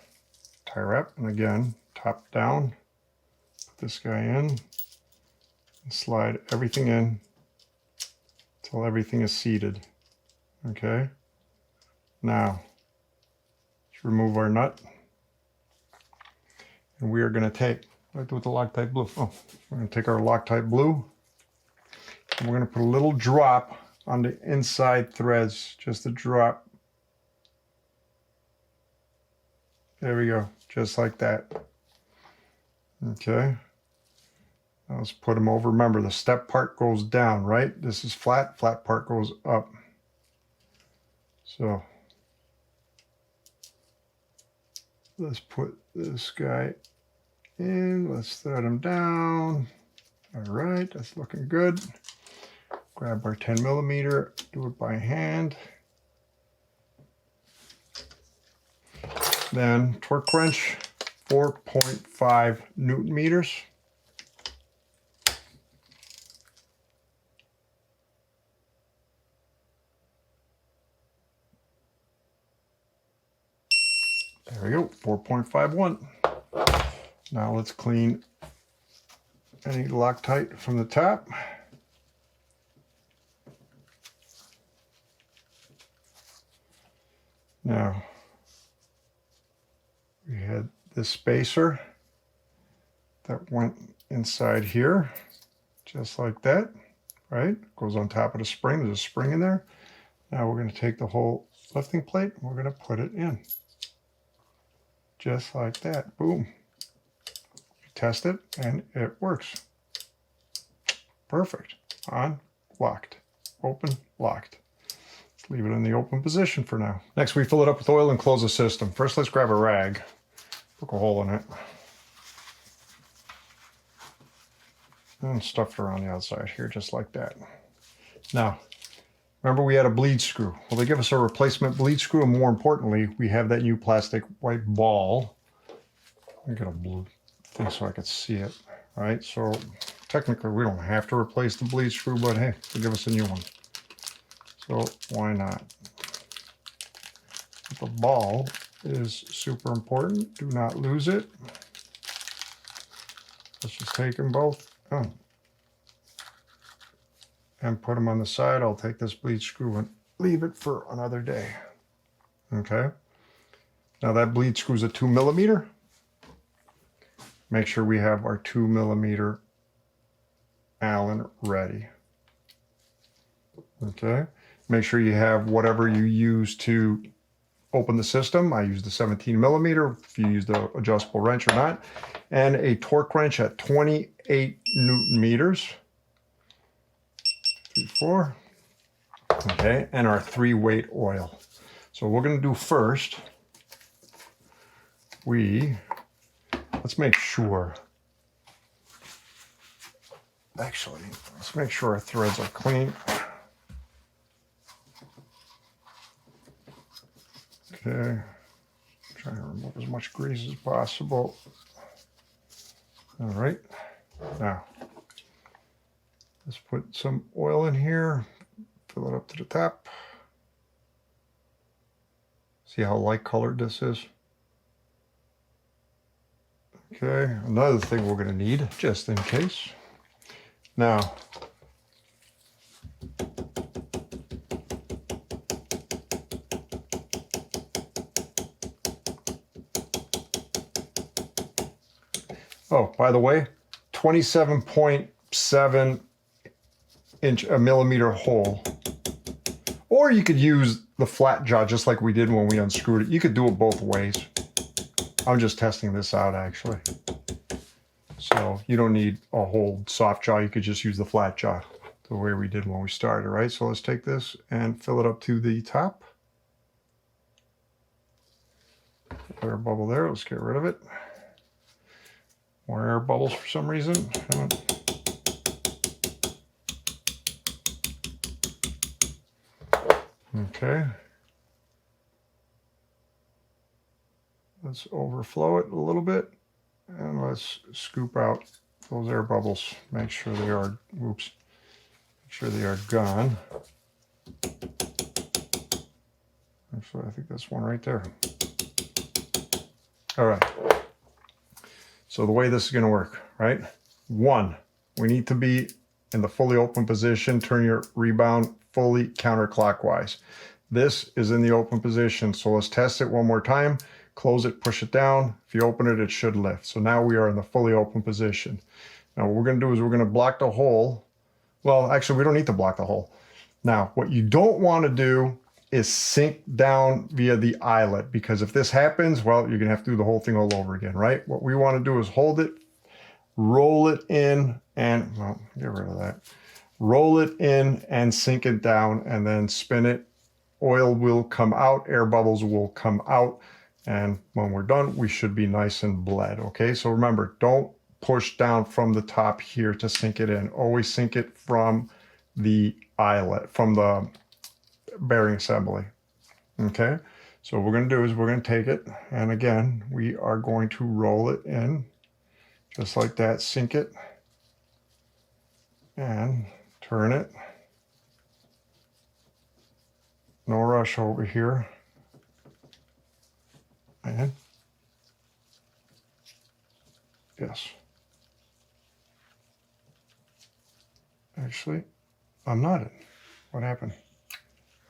[SPEAKER 1] tie wrap, and again, top down, put this guy in, and slide everything in until everything is seated. Okay. Now, let's remove our nut, and we are going to take, what do I do with the Loctite blue? Oh, we're going to take our Loctite blue, and we're going to put a little drop on the inside threads, just a drop. There we go, just like that. Okay. Now let's put them over. Remember, the step part goes down, right? This is flat, flat part goes up. So let's put this guy in. Let's thread him down. All right, that's looking good. Grab our 10 millimeter, do it by hand. Then torque wrench, 4.5 Newton meters. There we go, 4.51. Now let's clean any Loctite from the top. Now, we had this spacer that went inside here, just like that, right? Goes on top of the spring. There's a spring in there. Now we're going to take the whole lifting plate and we're going to put it in. Just like that. Boom. Test it and it works. Perfect. On, locked. Open, locked. Leave it in the open position for now. Next, we fill it up with oil and close the system. First, let's grab a rag, poke a hole in it, and stuff it around the outside here, just like that. Now, remember we had a bleed screw. Well, they give us a replacement bleed screw, and more importantly, we have that new plastic white ball. Let me get a blue thing so I could see it, right? So technically, we don't have to replace the bleed screw, but hey, they'll give us a new one. So why not? The ball is super important. Do not lose it. Let's just take them both and put them on the side. I'll take this bleed screw and leave it for another day. Okay. Now that bleed screw is a 2 millimeter. Make sure we have our 2 millimeter Allen ready. Okay. Make sure you have whatever you use to open the system. I used the 17 millimeter, if you use the adjustable wrench or not, and a torque wrench at 28 Newton meters. 3, 4. Okay, and our 3-weight oil. So what we're going to do first, let's make sure, actually, let's make sure our threads are clean. Okay, trying to remove as much grease as possible. All right, now let's put some oil in here, fill it up to the top. See how light colored this is? Okay, another thing we're going to need, just in case. Now, oh, by the way, 27.7 millimeter hole. Or you could use the flat jaw just like we did when we unscrewed it. You could do it both ways. I'm just testing this out actually. So you don't need a whole soft jaw. You could just use the flat jaw the way we did when we started, right? So let's take this and fill it up to the top. Air bubble there. Let's get rid of it. More air bubbles for some reason. Okay. Let's overflow it a little bit and let's scoop out those air bubbles. Make sure they are, oops, make sure they are gone. Actually, I think that's one right there. All right. So the way this is going to work, right? 1, we need to be in the fully open position. Turn your rebound fully counterclockwise. This is in the open position. So let's test it one more time. Close it, push it down. If you open it, it should lift. So now we are in the fully open position. Now what we're going to do is we're going to block the hole. Well, actually, we don't need to block the hole. Now, what you don't want to do is sink down via the eyelet, because if this happens, well, you're going to have to do the whole thing all over again, right? What we want to do is hold it, roll it in, and, well, get rid of that. Roll it in and sink it down and then spin it. Oil will come out, air bubbles will come out, and when we're done, we should be nice and bled, okay? So remember, don't push down from the top here to sink it in. Always sink it from the eyelet, from the bearing assembly, okay? So what we're going to do is we're going to take it, and again, we are going to roll it in, just like that, sink it, and turn it. No rush over here. And yes. Actually, I'm not in. What happened?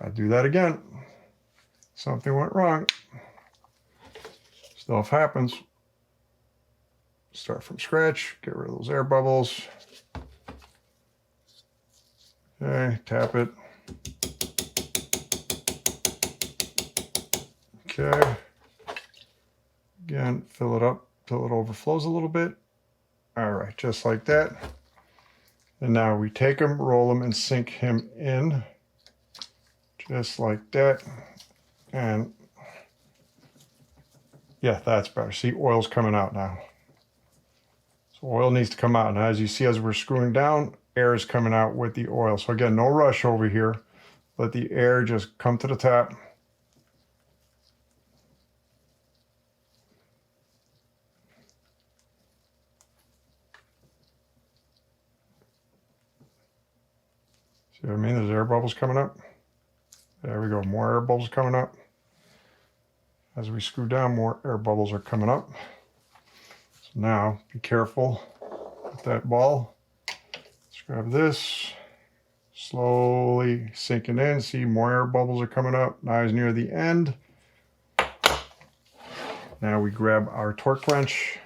[SPEAKER 1] I'll do that again. Something went wrong. Stuff happens. Start from scratch. Get rid of those air bubbles. Okay, tap it. Okay. Again, fill it up till it overflows a little bit. All right, just like that. And now we take him, roll him, and sink him in. Just like that. And yeah, that's better. See, oil's coming out now. So oil needs to come out. Now, as you see, as we're screwing down, air is coming out with the oil. So again, no rush over here. Let the air just come to the top. See what I mean? There's air bubbles coming up. There we go. More air bubbles coming up. As we screw down, more air bubbles are coming up. So now, be careful with that ball. Let's grab this. Slowly sinking in. See, more air bubbles are coming up. Now he's near the end. Now we grab our torque wrench.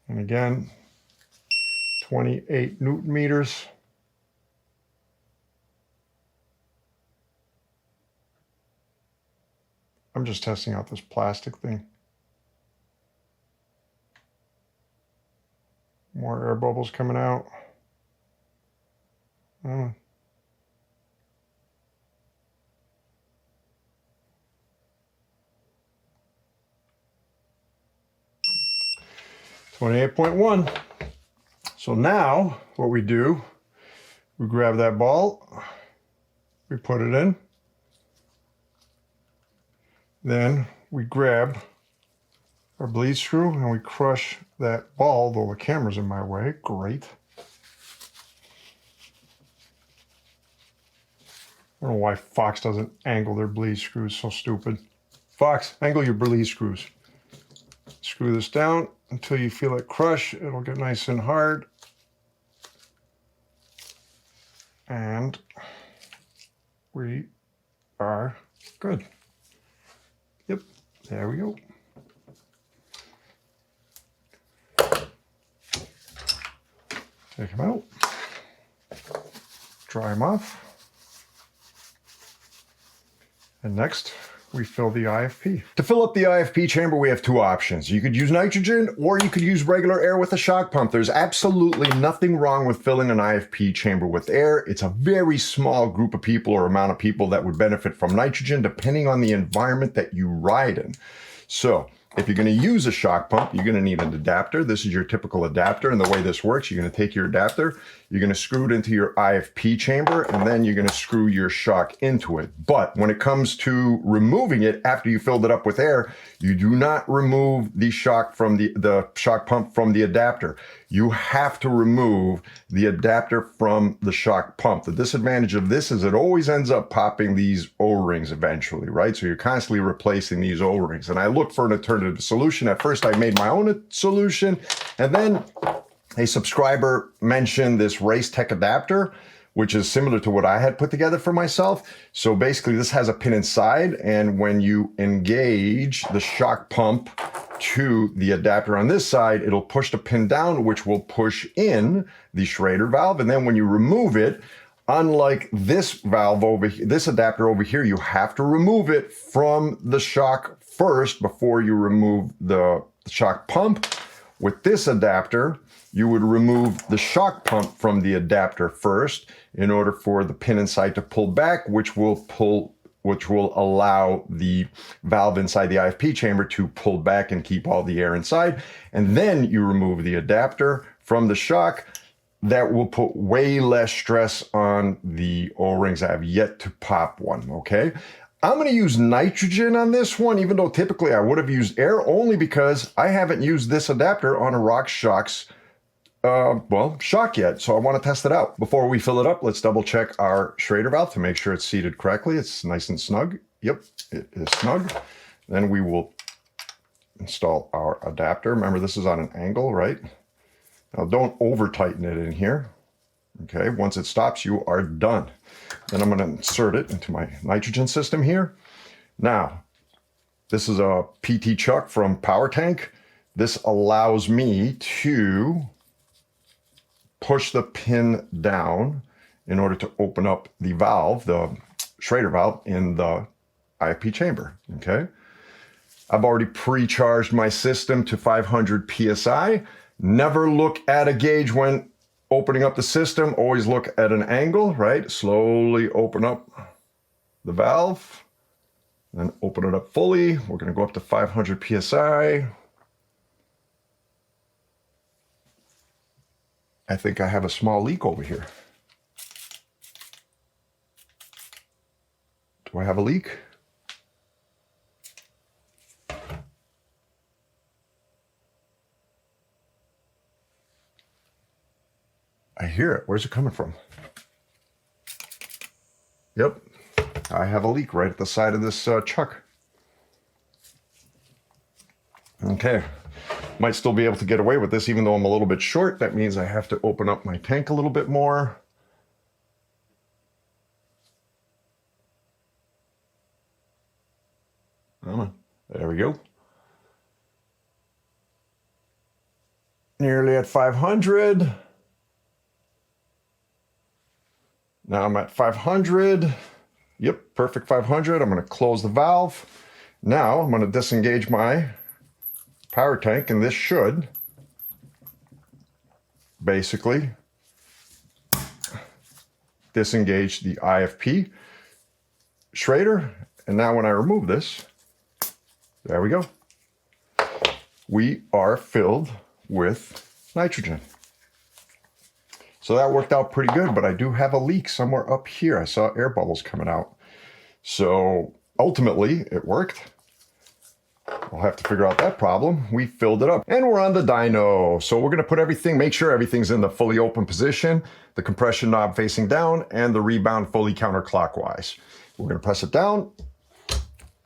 [SPEAKER 1] And again, 28 Newton meters. I'm just testing out this plastic thing. More air bubbles coming out. 28.1. So now what we do, we grab that ball, we put it in, then we grab our bleed screw and we crush that ball, though the camera's in my way. Great. I don't know why Fox doesn't angle their bleed screws, so stupid. Fox, angle your bleed screws. Screw this down until you feel it crush. It'll get nice and hard. And we are good. Yep, there we go. Take them out. Dry them off. And next, we fill the IFP. To fill up the IFP chamber, we have two options. You could use nitrogen or you could use regular air with a shock pump. There's absolutely nothing wrong with filling an IFP chamber with air. It's a very small group of people or amount of people that would benefit from nitrogen, depending on the environment that you ride in. So if you're going to use a shock pump, you're going to need an adapter. This is your typical adapter, and the way this works, you're going to take your adapter, you're going to screw it into your IFP chamber, and then you're going to screw your shock into it. But when it comes to removing it after you filled it up with air, you do not remove the shock from the shock pump from the adapter. You have to remove the adapter from the shock pump. The disadvantage of this is it always ends up popping these O-rings eventually, right? So you're constantly replacing these O-rings. And I looked for an alternative solution. At first, I made my own solution. And then a subscriber mentioned this Race Tech adapter, which is similar to what I had put together for myself. So basically, this has a pin inside. And when you engage the shock pump to the adapter on this side, it'll push the pin down, which will push in the Schrader valve. And then when you remove it, unlike this valve over here, this adapter over here, you have to remove it from the shock first before you remove the shock pump. With this adapter, you would remove the shock pump from the adapter first in order for the pin inside to pull back, which will allow the valve inside the IFP chamber to pull back and keep all the air inside. And then you remove the adapter from the shock. That will put way less stress on the O-rings. I have yet to pop one, okay? I'm gonna use nitrogen on this one, even though typically I would have used air, only because I haven't used this adapter on a Rockshox shock yet, so I want to test it out. Before we fill it up, let's double check our Schrader valve to make sure it's seated correctly. It's nice and snug. Yep, it is snug. Then we will install our adapter. Remember, this is on an angle, right? Now don't over tighten it in here. Okay, once it stops, you are done. Then I'm gonna insert it into my nitrogen system here. Now, this is a PT chuck from Power Tank. This allows me to push the pin down in order to open up the valve, the Schrader valve in the IFP chamber, okay? I've already pre-charged my system to 500 PSI. Never look at a gauge when opening up the system. Always look at an angle, right? Slowly open up the valve, then open it up fully. We're gonna go up to 500 PSI. I think I have a small leak over here. Do I have a leak? I hear it. Where's it coming from? Yep, I have a leak right at the side of this chuck. Okay. Might still be able to get away with this, even though I'm a little bit short. That means I have to open up my tank a little bit more. There we go. Nearly at 500. Now I'm at 500. Yep, perfect 500. I'm going to close the valve. Now I'm going to disengage my power tank, and this should basically disengage the IFP Schrader. And now when I remove this, there we go. We are filled with nitrogen. So that worked out pretty good, but I do have a leak somewhere up here. I saw air bubbles coming out. So ultimately it worked. We'll have to figure out that problem. We filled it up and we're on the dyno. So we're gonna put everything, make sure everything's in the fully open position, the compression knob facing down and the rebound fully counterclockwise. We're gonna press it down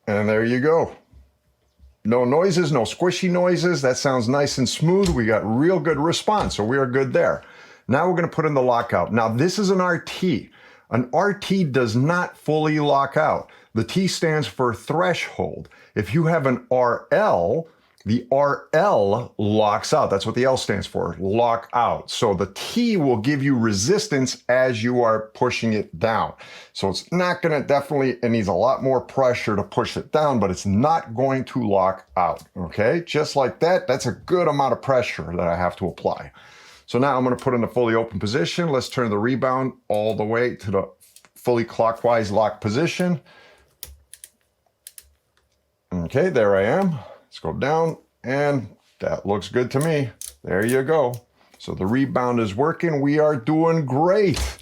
[SPEAKER 1] and there you go. No noises, no squishy noises. That sounds nice and smooth. We got real good response, so we are good there. Now we're gonna put in the lockout. Now this is an RT. An RT does not fully lock out. The T stands for threshold. If you have an RL, the RL locks out. That's what the L stands for, lock out. So the T will give you resistance as you are pushing it down. So it's not gonna definitely, it needs a lot more pressure to push it down, but it's not going to lock out, okay? Just like that, that's a good amount of pressure that I have to apply. So now I'm gonna put in the fully open position. Let's turn the rebound all the way to the fully clockwise lock position. Okay, there I am. Let's go down, and that looks good to me. There you go. So the rebound is working. We are doing great.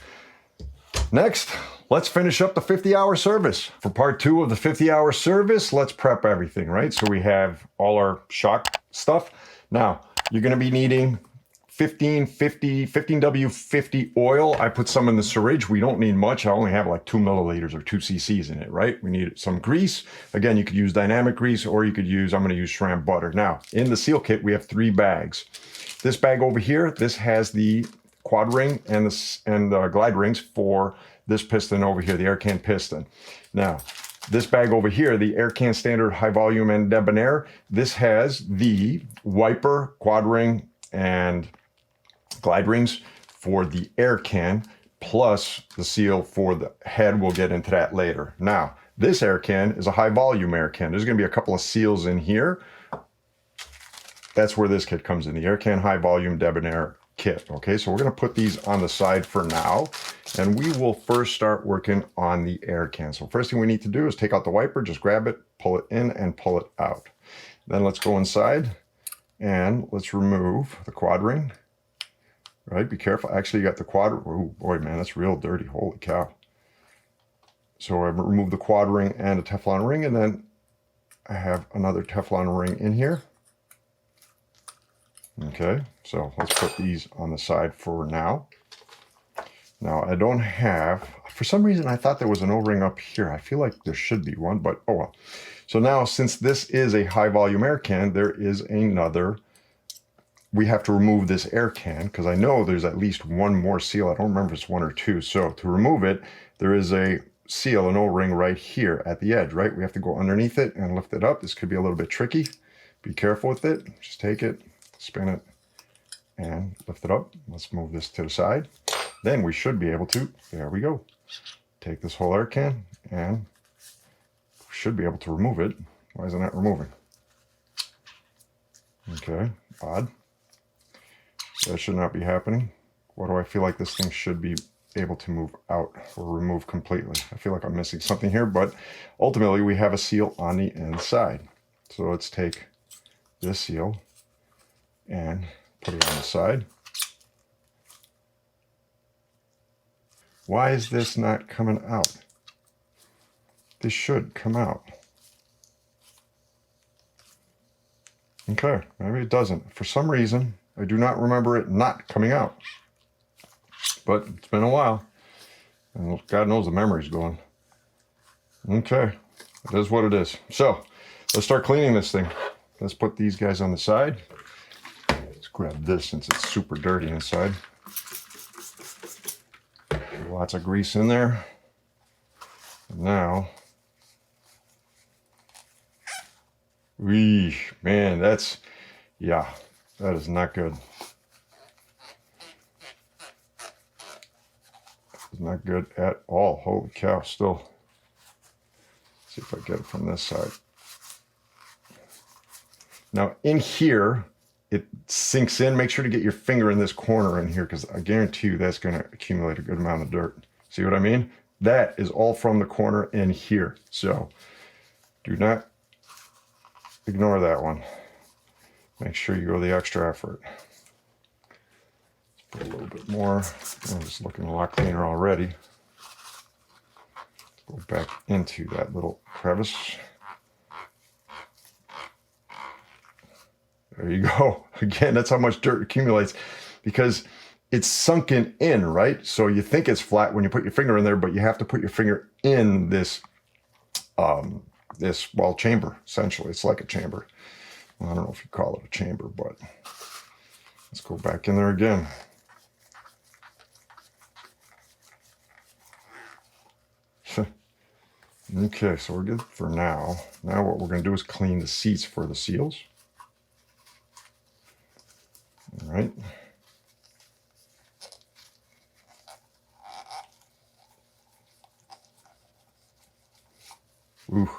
[SPEAKER 1] Next, let's finish up the 50-hour service. For part 2 of the 50-hour service, let's prep everything, right? So we have all our shock stuff. Now, you're gonna be needing 15W50 oil. I put some in the syringe. We don't need much. I only have like 2 milliliters or 2 cc's in it, right? We need some grease. Again, you could use dynamic grease or you could use, I'm gonna use SRAM butter. Now, in the seal kit, we have 3 bags. This bag over here, this has the quad ring and the glide rings for this piston over here, the air can piston. Now, this bag over here, the air can standard high volume and debonair, this has the wiper, quad ring, and glide rings for the air can, plus the seal for the head. We'll get into that later. Now, this air can is a high volume air can. There's gonna be a couple of seals in here. That's where this kit comes in, the air can high volume debonair kit. Okay, so we're gonna put these on the side for now, and we will first start working on the air can. So first thing we need to do is take out the wiper, just grab it, pull it in and pull it out. Then let's go inside and let's remove the quad ring. Right, be careful. Actually, you got the quad, oh boy, man, that's real dirty, holy cow. So I removed the quad ring and a Teflon ring, and then I have another Teflon ring in here. Okay, so let's put these on the side for now. Now, I don't have, for some reason, I thought there was an O-ring up here. I feel like there should be one, but oh well. So now, since this is a high volume air can, there is another, we have to remove this air can because I know there's at least one more seal. I don't remember if it's 1 or 2. So to remove it, there is a seal, an O-ring right here at the edge, right? We have to go underneath it and lift it up. This could be a little bit tricky. Be careful with it. Just take it, spin it, and lift it up. Let's move this to the side. Then we should be able to, there we go. Take this whole air can and we should be able to remove it. Why isn't that removing? Okay, odd. That should not be happening. Why do I feel like this thing should be able to move out or remove completely? I feel like I'm missing something here, but ultimately we have a seal on the inside. So let's take this seal and put it on the side. Why is this not coming out? This should come out. Okay, maybe it doesn't. For some reason, I do not remember it not coming out. But it's been a while. And God knows the memory's going. Okay, it is what it is. So, let's start cleaning this thing. Let's put these guys on the side. Let's grab this since it's super dirty inside. Lots of grease in there. And now, man, that's, yeah, that is not good. It's not good at all. Holy cow, still. Let's see if I get it from this side. Now in here, it sinks in. Make sure to get your finger in this corner in here, because I guarantee you that's going to accumulate a good amount of dirt. See what I mean? That is all from the corner in here. So do not ignore that one. Make sure you go the extra effort. Let's put a little bit more. Oh, it's looking a lot cleaner already. Go back into that little crevice. There you go. Again, that's how much dirt accumulates, because it's sunken in, right? So you think it's flat when you put your finger in there, but you have to put your finger in this, chamber, essentially. It's like a chamber. Well, I don't know if you call it a chamber, but let's go back in there again. Okay, so we're good for now. Now what we're going to do is clean the seats for the seals. All right. Ooh,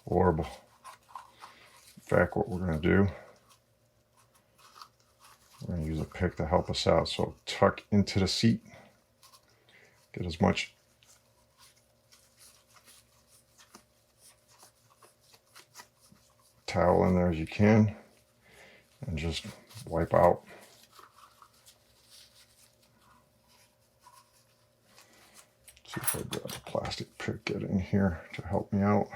[SPEAKER 1] horrible. In fact, what we're going to do, we're going to use a pick to help us out. So tuck into the seat. Get as much towel in there as you can, and just wipe out. See if I grab a plastic pick, get in here to help me out.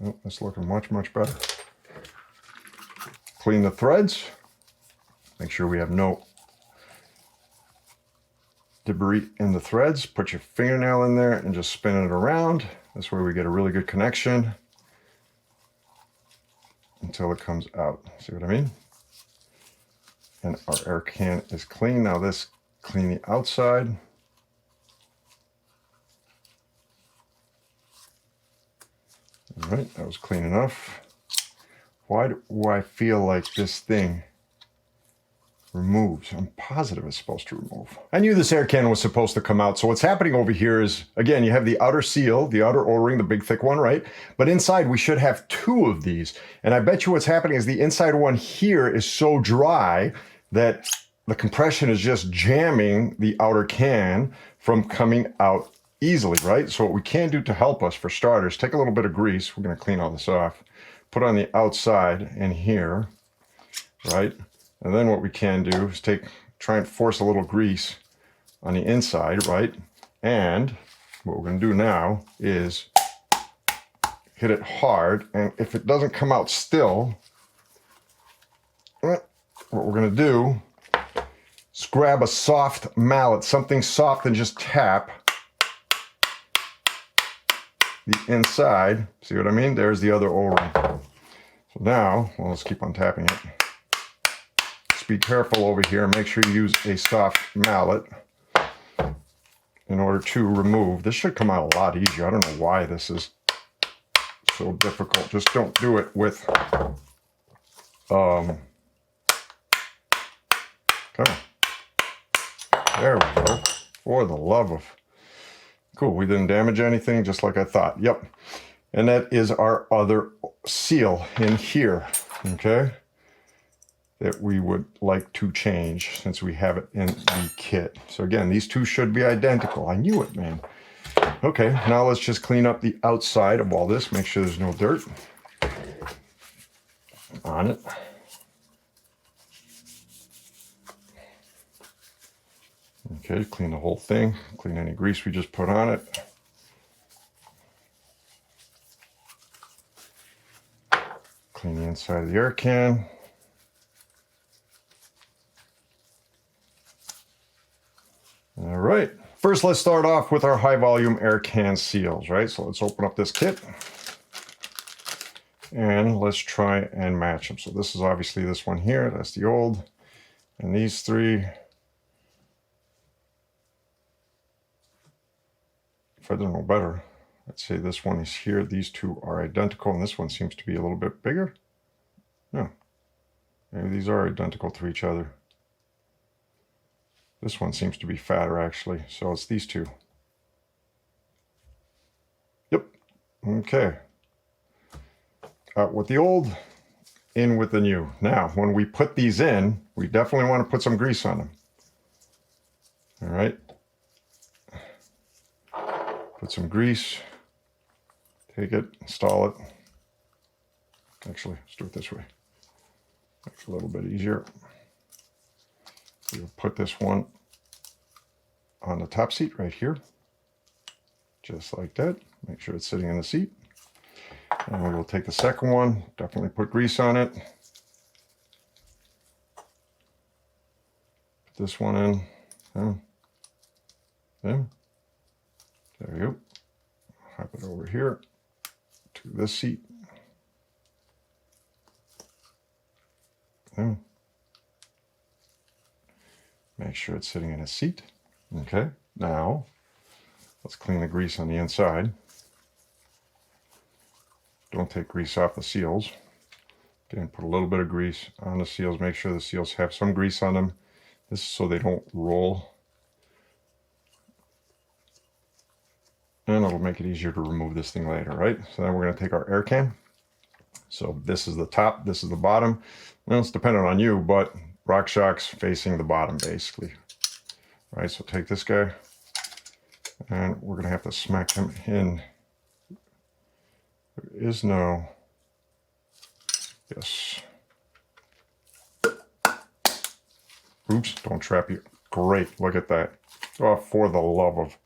[SPEAKER 1] Oh, it's looking much, much better. Clean the threads. Make sure we have no debris in the threads. Put your fingernail in there and just spin it around. That's where we get a really good connection until it comes out. See what I mean? And our air can is clean. Now this, clean the outside. All right, that was clean enough. Why do I feel like this thing removes? I'm positive it's supposed to remove. I knew this air can was supposed to come out. So what's happening over here is, again, you have the outer seal, the outer O-ring, the big thick one, right? But inside we should have two of these. And I bet you what's happening is the inside one here is so dry that the compression is just jamming the outer can from coming out easily, right? So what we can do to help us, for starters, take a little bit of grease. We're going to clean all this off. Put on the outside in here, right? And then what we can do is try and force a little grease on the inside, right? And what we're going to do now is hit it hard. And if it doesn't come out still, what we're going to do is grab a soft mallet, something soft, and just tap the inside. See what I mean? There's the other O-ring. So now, well, let's keep on tapping it. Just be careful over here. Make sure you use a soft mallet in order to remove. This should come out a lot easier. I don't know why this is so difficult. Just don't do it with come on. There we go. For the love of... Cool, we didn't damage anything, just like I thought. Yep. And that is our other seal in here, okay? That we would like to change since we have it in the kit. So again, these two should be identical. I knew it, man. Okay, now let's just clean up the outside of all this. Make sure there's no dirt on it. Okay, clean the whole thing. Clean any grease we just put on it. Clean the inside of the air can. All right. First, let's start off with our high volume air can seals, right? So let's open up this kit and let's try and match them. So this is obviously this one here. That's the old. And these three, if I don't know better, let's say this one is here. These two are identical, and this one seems to be a little bit bigger. No, maybe these are identical to each other. This one seems to be fatter, actually, so it's these two. Okay. Out with the old, in with the new. Now, when we put these in, we definitely want to put some grease on them. All right. Put some grease. Take it, install it. Actually, let's do it this way. Make it a little bit easier. We'll put this one on the top seat right here. Just like that. Make sure it's sitting in the seat. And we will take the second one, definitely put grease on it. Put this one in. There we go. Hop it over here to this seat. Make sure it's sitting in a seat. Okay, now let's clean the grease on the inside. Don't take grease off the seals. Again, put a little bit of grease on the seals. Make sure the seals have some grease on them. This is so they don't roll. And it'll make it easier to remove this thing later, right? So then we're going to take our air can. So this is the top, this is the bottom. Well, it's dependent on you, but Rockshox facing the bottom, basically. All right, so take this guy, and we're going to have to smack him in. There is no... Yes. Oops, don't trap you. Great, look at that. Oh, for the love of...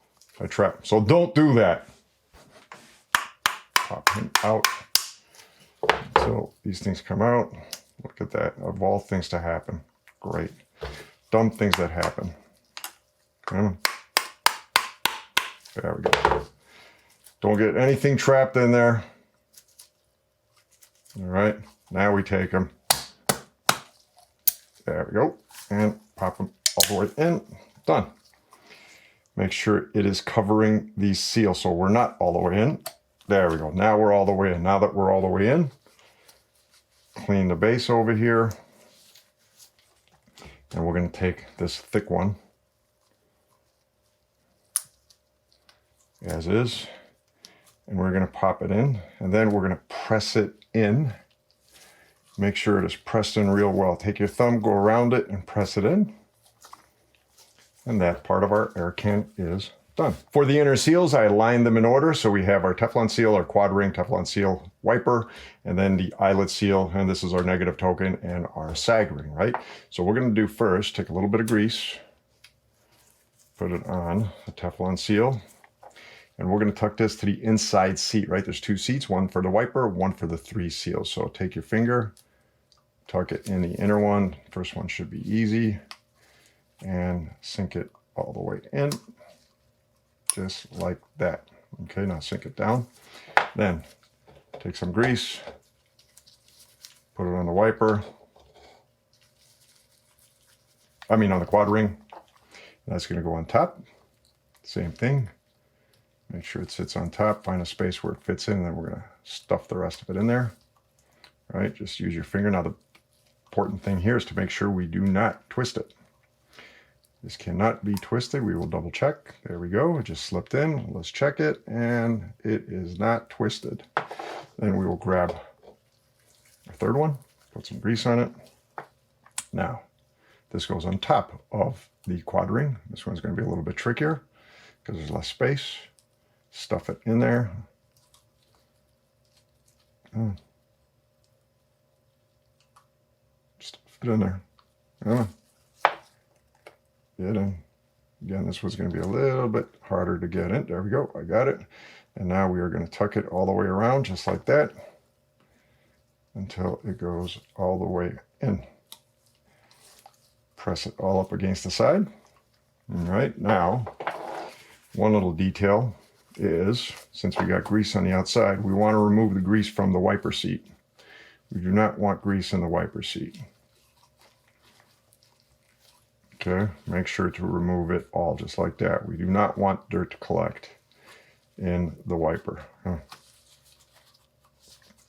[SPEAKER 1] I trap. So don't do that. Pop him out until these things come out. Look at that. Of all things to happen. Great. Dumb things that happen. Okay. There we go. Don't get anything trapped in there. All right. Now we take them. There we go. And pop them all the way in. Done. Make sure it is covering these seals so we're not all the way in. There we go. Now we're all the way in. Now that we're all the way in, clean the base over here. And we're going to take this thick one as is. And we're going to pop it in. And then we're going to press it in. Make sure it is pressed in real well. Take your thumb, go around it, and press it in. And that part of our air can is done. For the inner seals, I aligned them in order. So we have our Teflon seal, our quad ring Teflon seal wiper, and then the eyelet seal, and this is our negative token, and our sag ring, right? So we're going to do first, take a little bit of grease, put it on the Teflon seal, and we're going to tuck this to the inside seat, right? There's two seats, one for the wiper, one for the three seals. So take your finger, tuck it in the inner one. First one should be easy. And sink it all the way in, just like that. Okay, now sink it down. Then take some grease, put it on the wiper. On the quad ring. That's going to go on top. Same thing. Make sure it sits on top. Find a space where it fits in, and then we're going to stuff the rest of it in there. All right, just use your finger. Now the important thing here is to make sure we do not twist it. This cannot be twisted. We will double check. There we go. It just slipped in. Let's check it. And it is not twisted. Then we will grab our third one, put some grease on it. Now, this goes on top of the quad ring. This one's going to be a little bit trickier because there's less space. Stuff it in there. Stuff it in there. Get in. Again, this was going to be a little bit harder to get in. There we go. I got it. And now we are going to tuck it all the way around just like that until it goes all the way in. Press it all up against the side. All right. Now, one little detail is, since we got grease on the outside, we want to remove the grease from the wiper seat. We do not want grease in the wiper seat. Okay, make sure to remove it all just like that. We do not want dirt to collect in the wiper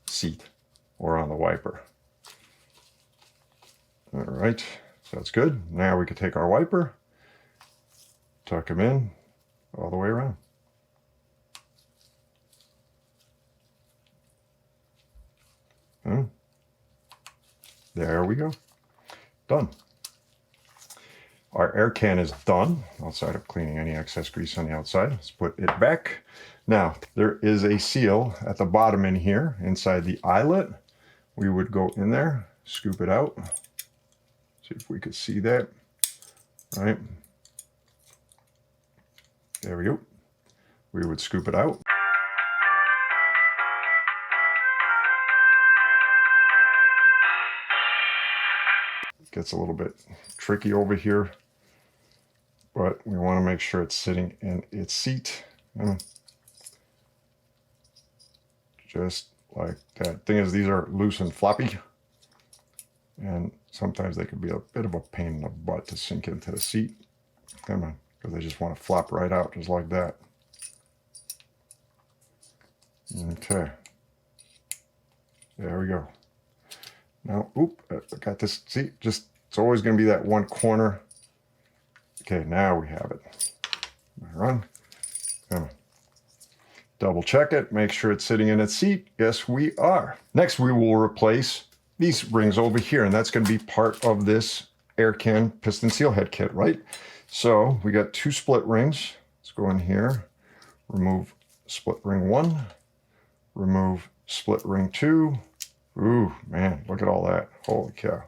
[SPEAKER 1] seat or on the wiper. All right, so that's good. Now we can take our wiper, tuck them in all the way around. There we go. Done. Our air can is done, outside of cleaning any excess grease on the outside. Let's put it back. Now, there is a seal at the bottom in here, inside the eyelet. We would go in there, scoop it out. See if we could see that. All right. There we go. We would scoop it out. Gets a little bit tricky over here, but we want to make sure it's sitting in its seat. Just like that. Thing is, these are loose and floppy, and sometimes they could be a bit of a pain in the butt to sink into the seat. Come on, because they just want to flop right out just like that. Okay. There we go. Now, oop, I got this. See, just, it's always going to be that one corner. Okay, now we have it. Run. Come on. Double check it. Make sure it's sitting in its seat. Yes, we are. Next, we will replace these rings over here, and that's going to be part of this air can piston seal head kit, right? So we got 2 split rings. Let's go in here, remove split ring 1, remove split ring 2. Ooh, man, look at all that. Holy cow.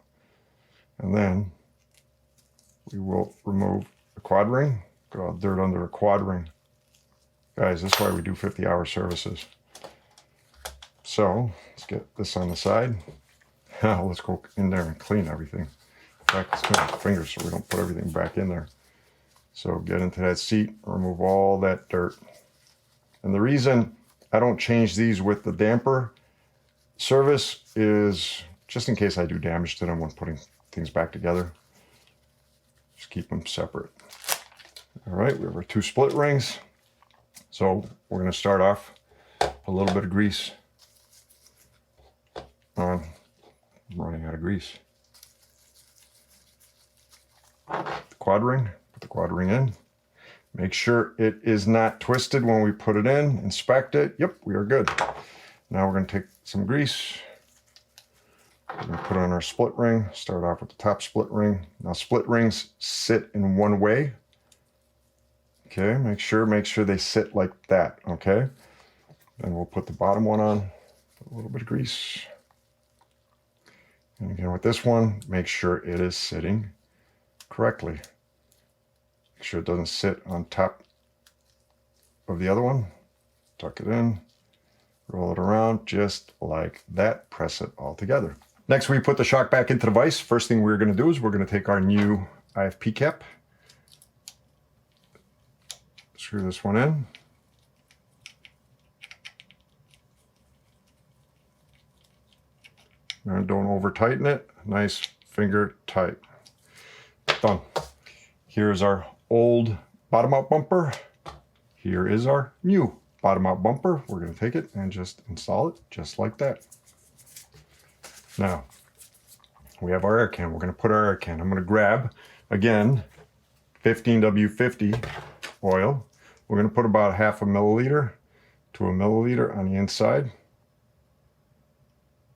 [SPEAKER 1] And then we will remove the quad ring. Got all dirt under a quad ring. Guys, that's why we do 50-hour services. So let's get this on the side. Now let's go in there and clean everything. In fact, let's clean our fingers so we don't put everything back in there. So get into that seat, remove all that dirt. And the reason I don't change these with the damper service is just in case I do damage to them when putting things back together. Just keep them separate. All right, we have our 2 split rings. So we're going to start off a little bit of grease on. I'm running out of grease. The quad ring, put the quad ring in. Make sure it is not twisted when we put it in. Inspect it. Yep, we are good. Now we're going to take some grease. We're going to put on our split ring. Start off with the top split ring. Now split rings sit in one way. Okay, make sure they sit like that, okay? Then we'll put the bottom one on. Put a little bit of grease. And again with this one, make sure it is sitting correctly. Make sure it doesn't sit on top of the other one. Tuck it in. Roll it around just like that. Press it all together. Next, we put the shock back into the vise. First thing we're going to do is we're going to take our new IFP cap. Screw this one in. And don't over tighten it. Nice finger tight. Done. Here's our old bottom out bumper. Here is our new bottom out bumper. We're going to take it and just install it just like that. Now, we have our air can. We're going to put our air can. I'm going to grab, again, 15W50 oil. We're going to put about 1/2 milliliter to 1 milliliter on the inside.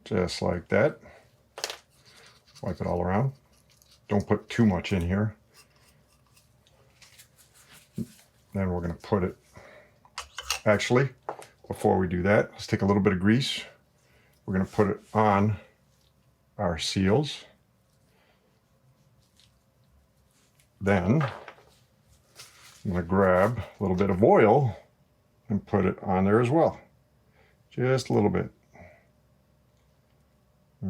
[SPEAKER 1] Just like that. Wipe it all around. Don't put too much in here. Then we're going to put it, actually, before we do that, let's take a little bit of grease. We're going to put it on our seals. Then I'm going to grab a little bit of oil and put it on there as well. Just a little bit.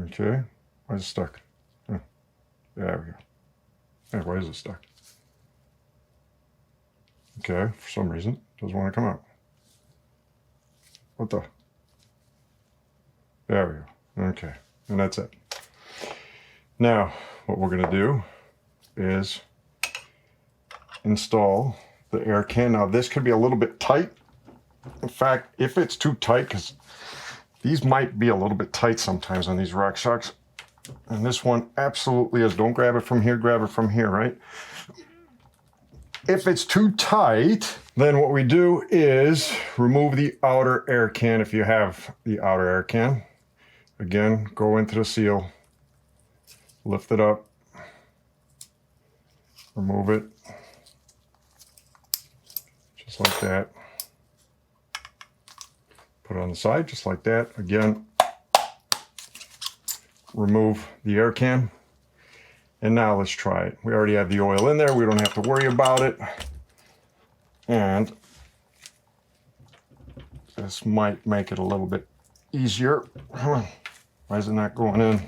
[SPEAKER 1] Okay. Why is it stuck? Oh, there we go. Hey, why is it stuck? Okay, for some reason, it doesn't want to come out. What the? There we go. Okay, and that's it. Now, what we're going to do is install the air can. Now, this could be a little bit tight. In fact, if it's too tight, because these might be a little bit tight sometimes on these Rockshox. And this one absolutely is. Don't grab it from here, grab it from here, right? If it's too tight, then what we do is remove the outer air can if you have the outer air can. again, go into the seal, lift it up, remove it, just like that. Put it on the side, just like that. Again, remove the air can. And now let's try it. We already have the oil in there. We don't have to worry about it. And this might make it a little bit easier. Why is it not going in?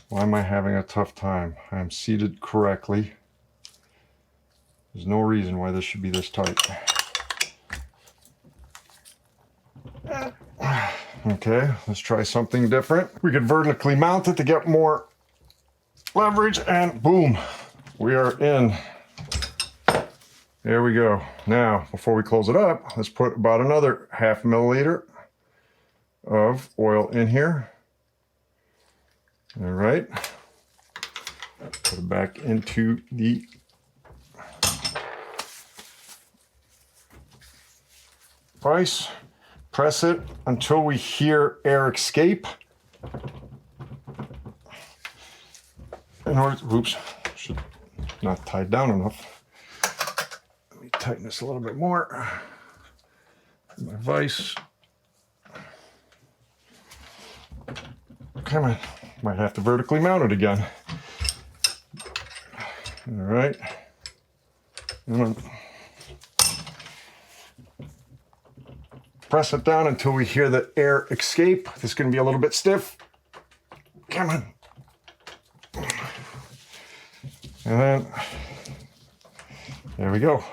[SPEAKER 1] Why am I having a tough time? I'm seated correctly. There's no reason why this should be this tight. Okay, let's try something different. We could vertically mount it to get more leverage, and boom, we are in. There we go. Now, before we close it up, let's put about another 0.5 milliliter of oil in here. All right. Put it back into the vise. Press it until we hear air escape. In order to, oops, should not tie down enough. Let me tighten this a little bit more. My vise. Come on, might have to vertically mount it again. All right. Press it down until we hear the air escape. This is going to be a little bit stiff. Come on. And then, there we go.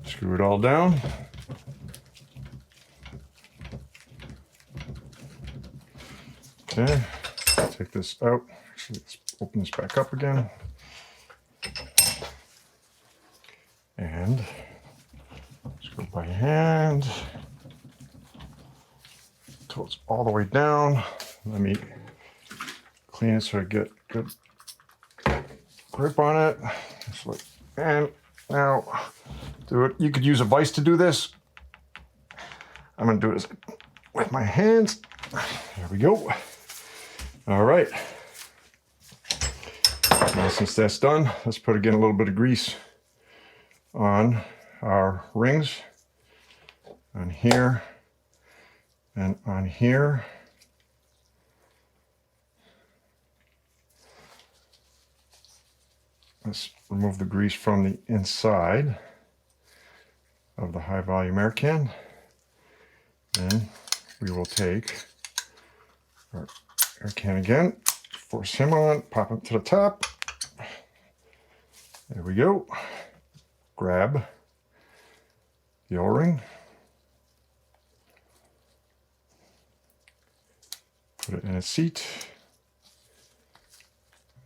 [SPEAKER 1] Screw it all down. Okay, take this out. Actually, let's open this back up again. And screw it by hand. Until it's all the way down. Let me clean it so I get good grip on it. And now do it. You could use a vise to do this. I'm going to do this with my hands. There we go. All right. Now since that's done, let's put again a little bit of grease on our rings, on here and on here. Let's remove the grease from the inside of the high volume air can. And we will take our air can again, force him on, pop him to the top. There we go. Grab the O-ring. Put it in its seat.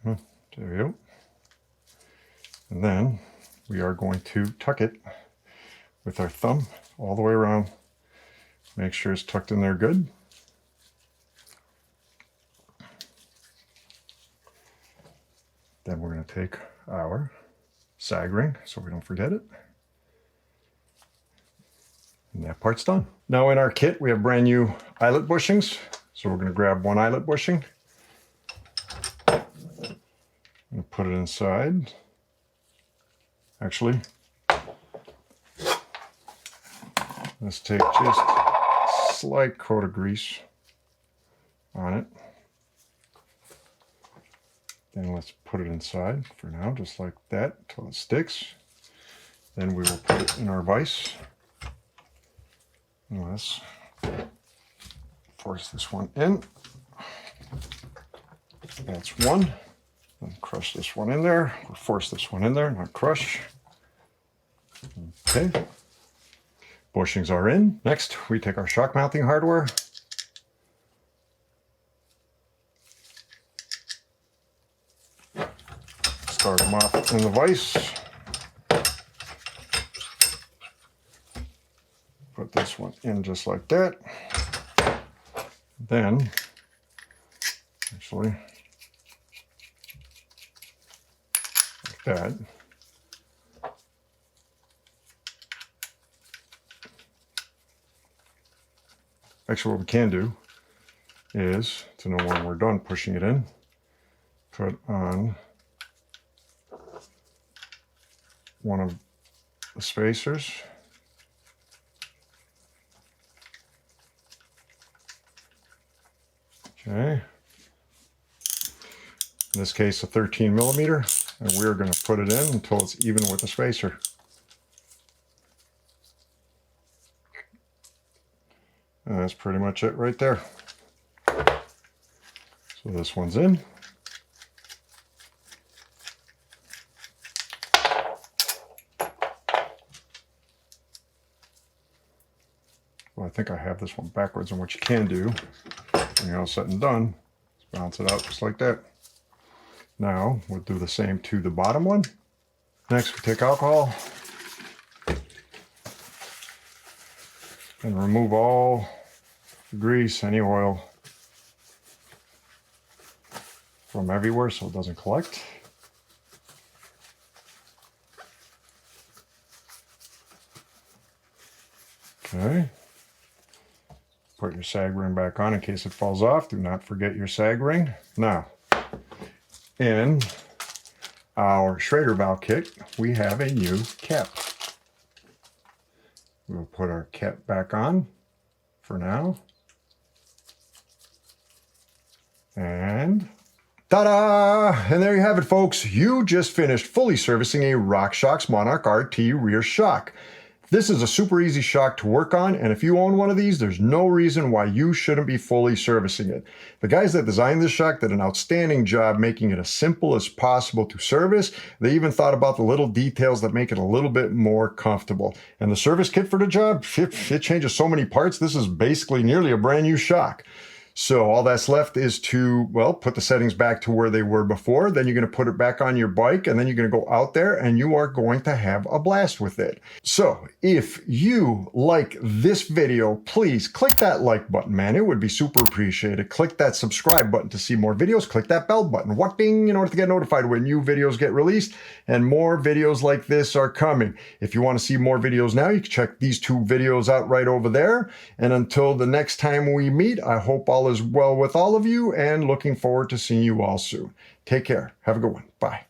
[SPEAKER 1] There we go. And then we are going to tuck it with our thumb all the way around. Make sure it's tucked in there good. Then we're going to take our sag ring so we don't forget it. And that part's done. Now in our kit we have brand new eyelet bushings. So we're going to grab one eyelet bushing and put it inside. Actually, let's take just a slight coat of grease on it. Then let's put it inside for now, just like that, until it sticks. Then we will put it in our vise. And let's force this one in. That's one. And crush this one in there, or force this one in there, not crush. Okay. Bushings are in. Next, we take our shock mounting hardware. Start them off in the vise. Put this one in just like that. Then, actually, like that. Actually, what we can do is, to know when we're done pushing it in, put on one of the spacers. Okay. In this case, a 13 millimeter, and we're going to put it in until it's even with the spacer. And that's pretty much it right there. So this one's in. Well, I think I have this one backwards, and what you can do when you're all set and done is bounce it out just like that. Now we'll do the same to the bottom one. Next, we take alcohol and remove all the grease, any oil from everywhere so it doesn't collect. Okay. Put your sag ring back on in case it falls off. Do not forget your sag ring. Now, in our Schrader valve kit, we have a new cap. We'll put our cap back on for now. And ta-da! And there you have it, folks. You just finished fully servicing a Rockshox Monarch RT rear shock. This is a super easy shock to work on, and if you own one of these, there's no reason why you shouldn't be fully servicing it. The guys that designed this shock did an outstanding job making it as simple as possible to service. They even thought about the little details that make it a little bit more comfortable. And the service kit for the job, it changes so many parts. This is basically nearly a brand new shock. So all that's left is to, well, put the settings back to where they were before. Then you're going to put it back on your bike, and then you're going to go out there and you are going to have a blast with it. So if you like this video, please click that like button, man. It would be super appreciated. Click that subscribe button to see more videos. Click that bell button, what ding, in order to get notified when new videos get released. And more videos like this are coming. If you want to see more videos now, you can check these two videos out right over there. And until the next time we meet, I hope all is well with all of you, and looking forward to seeing you all soon. Take care. Have a good one. Bye.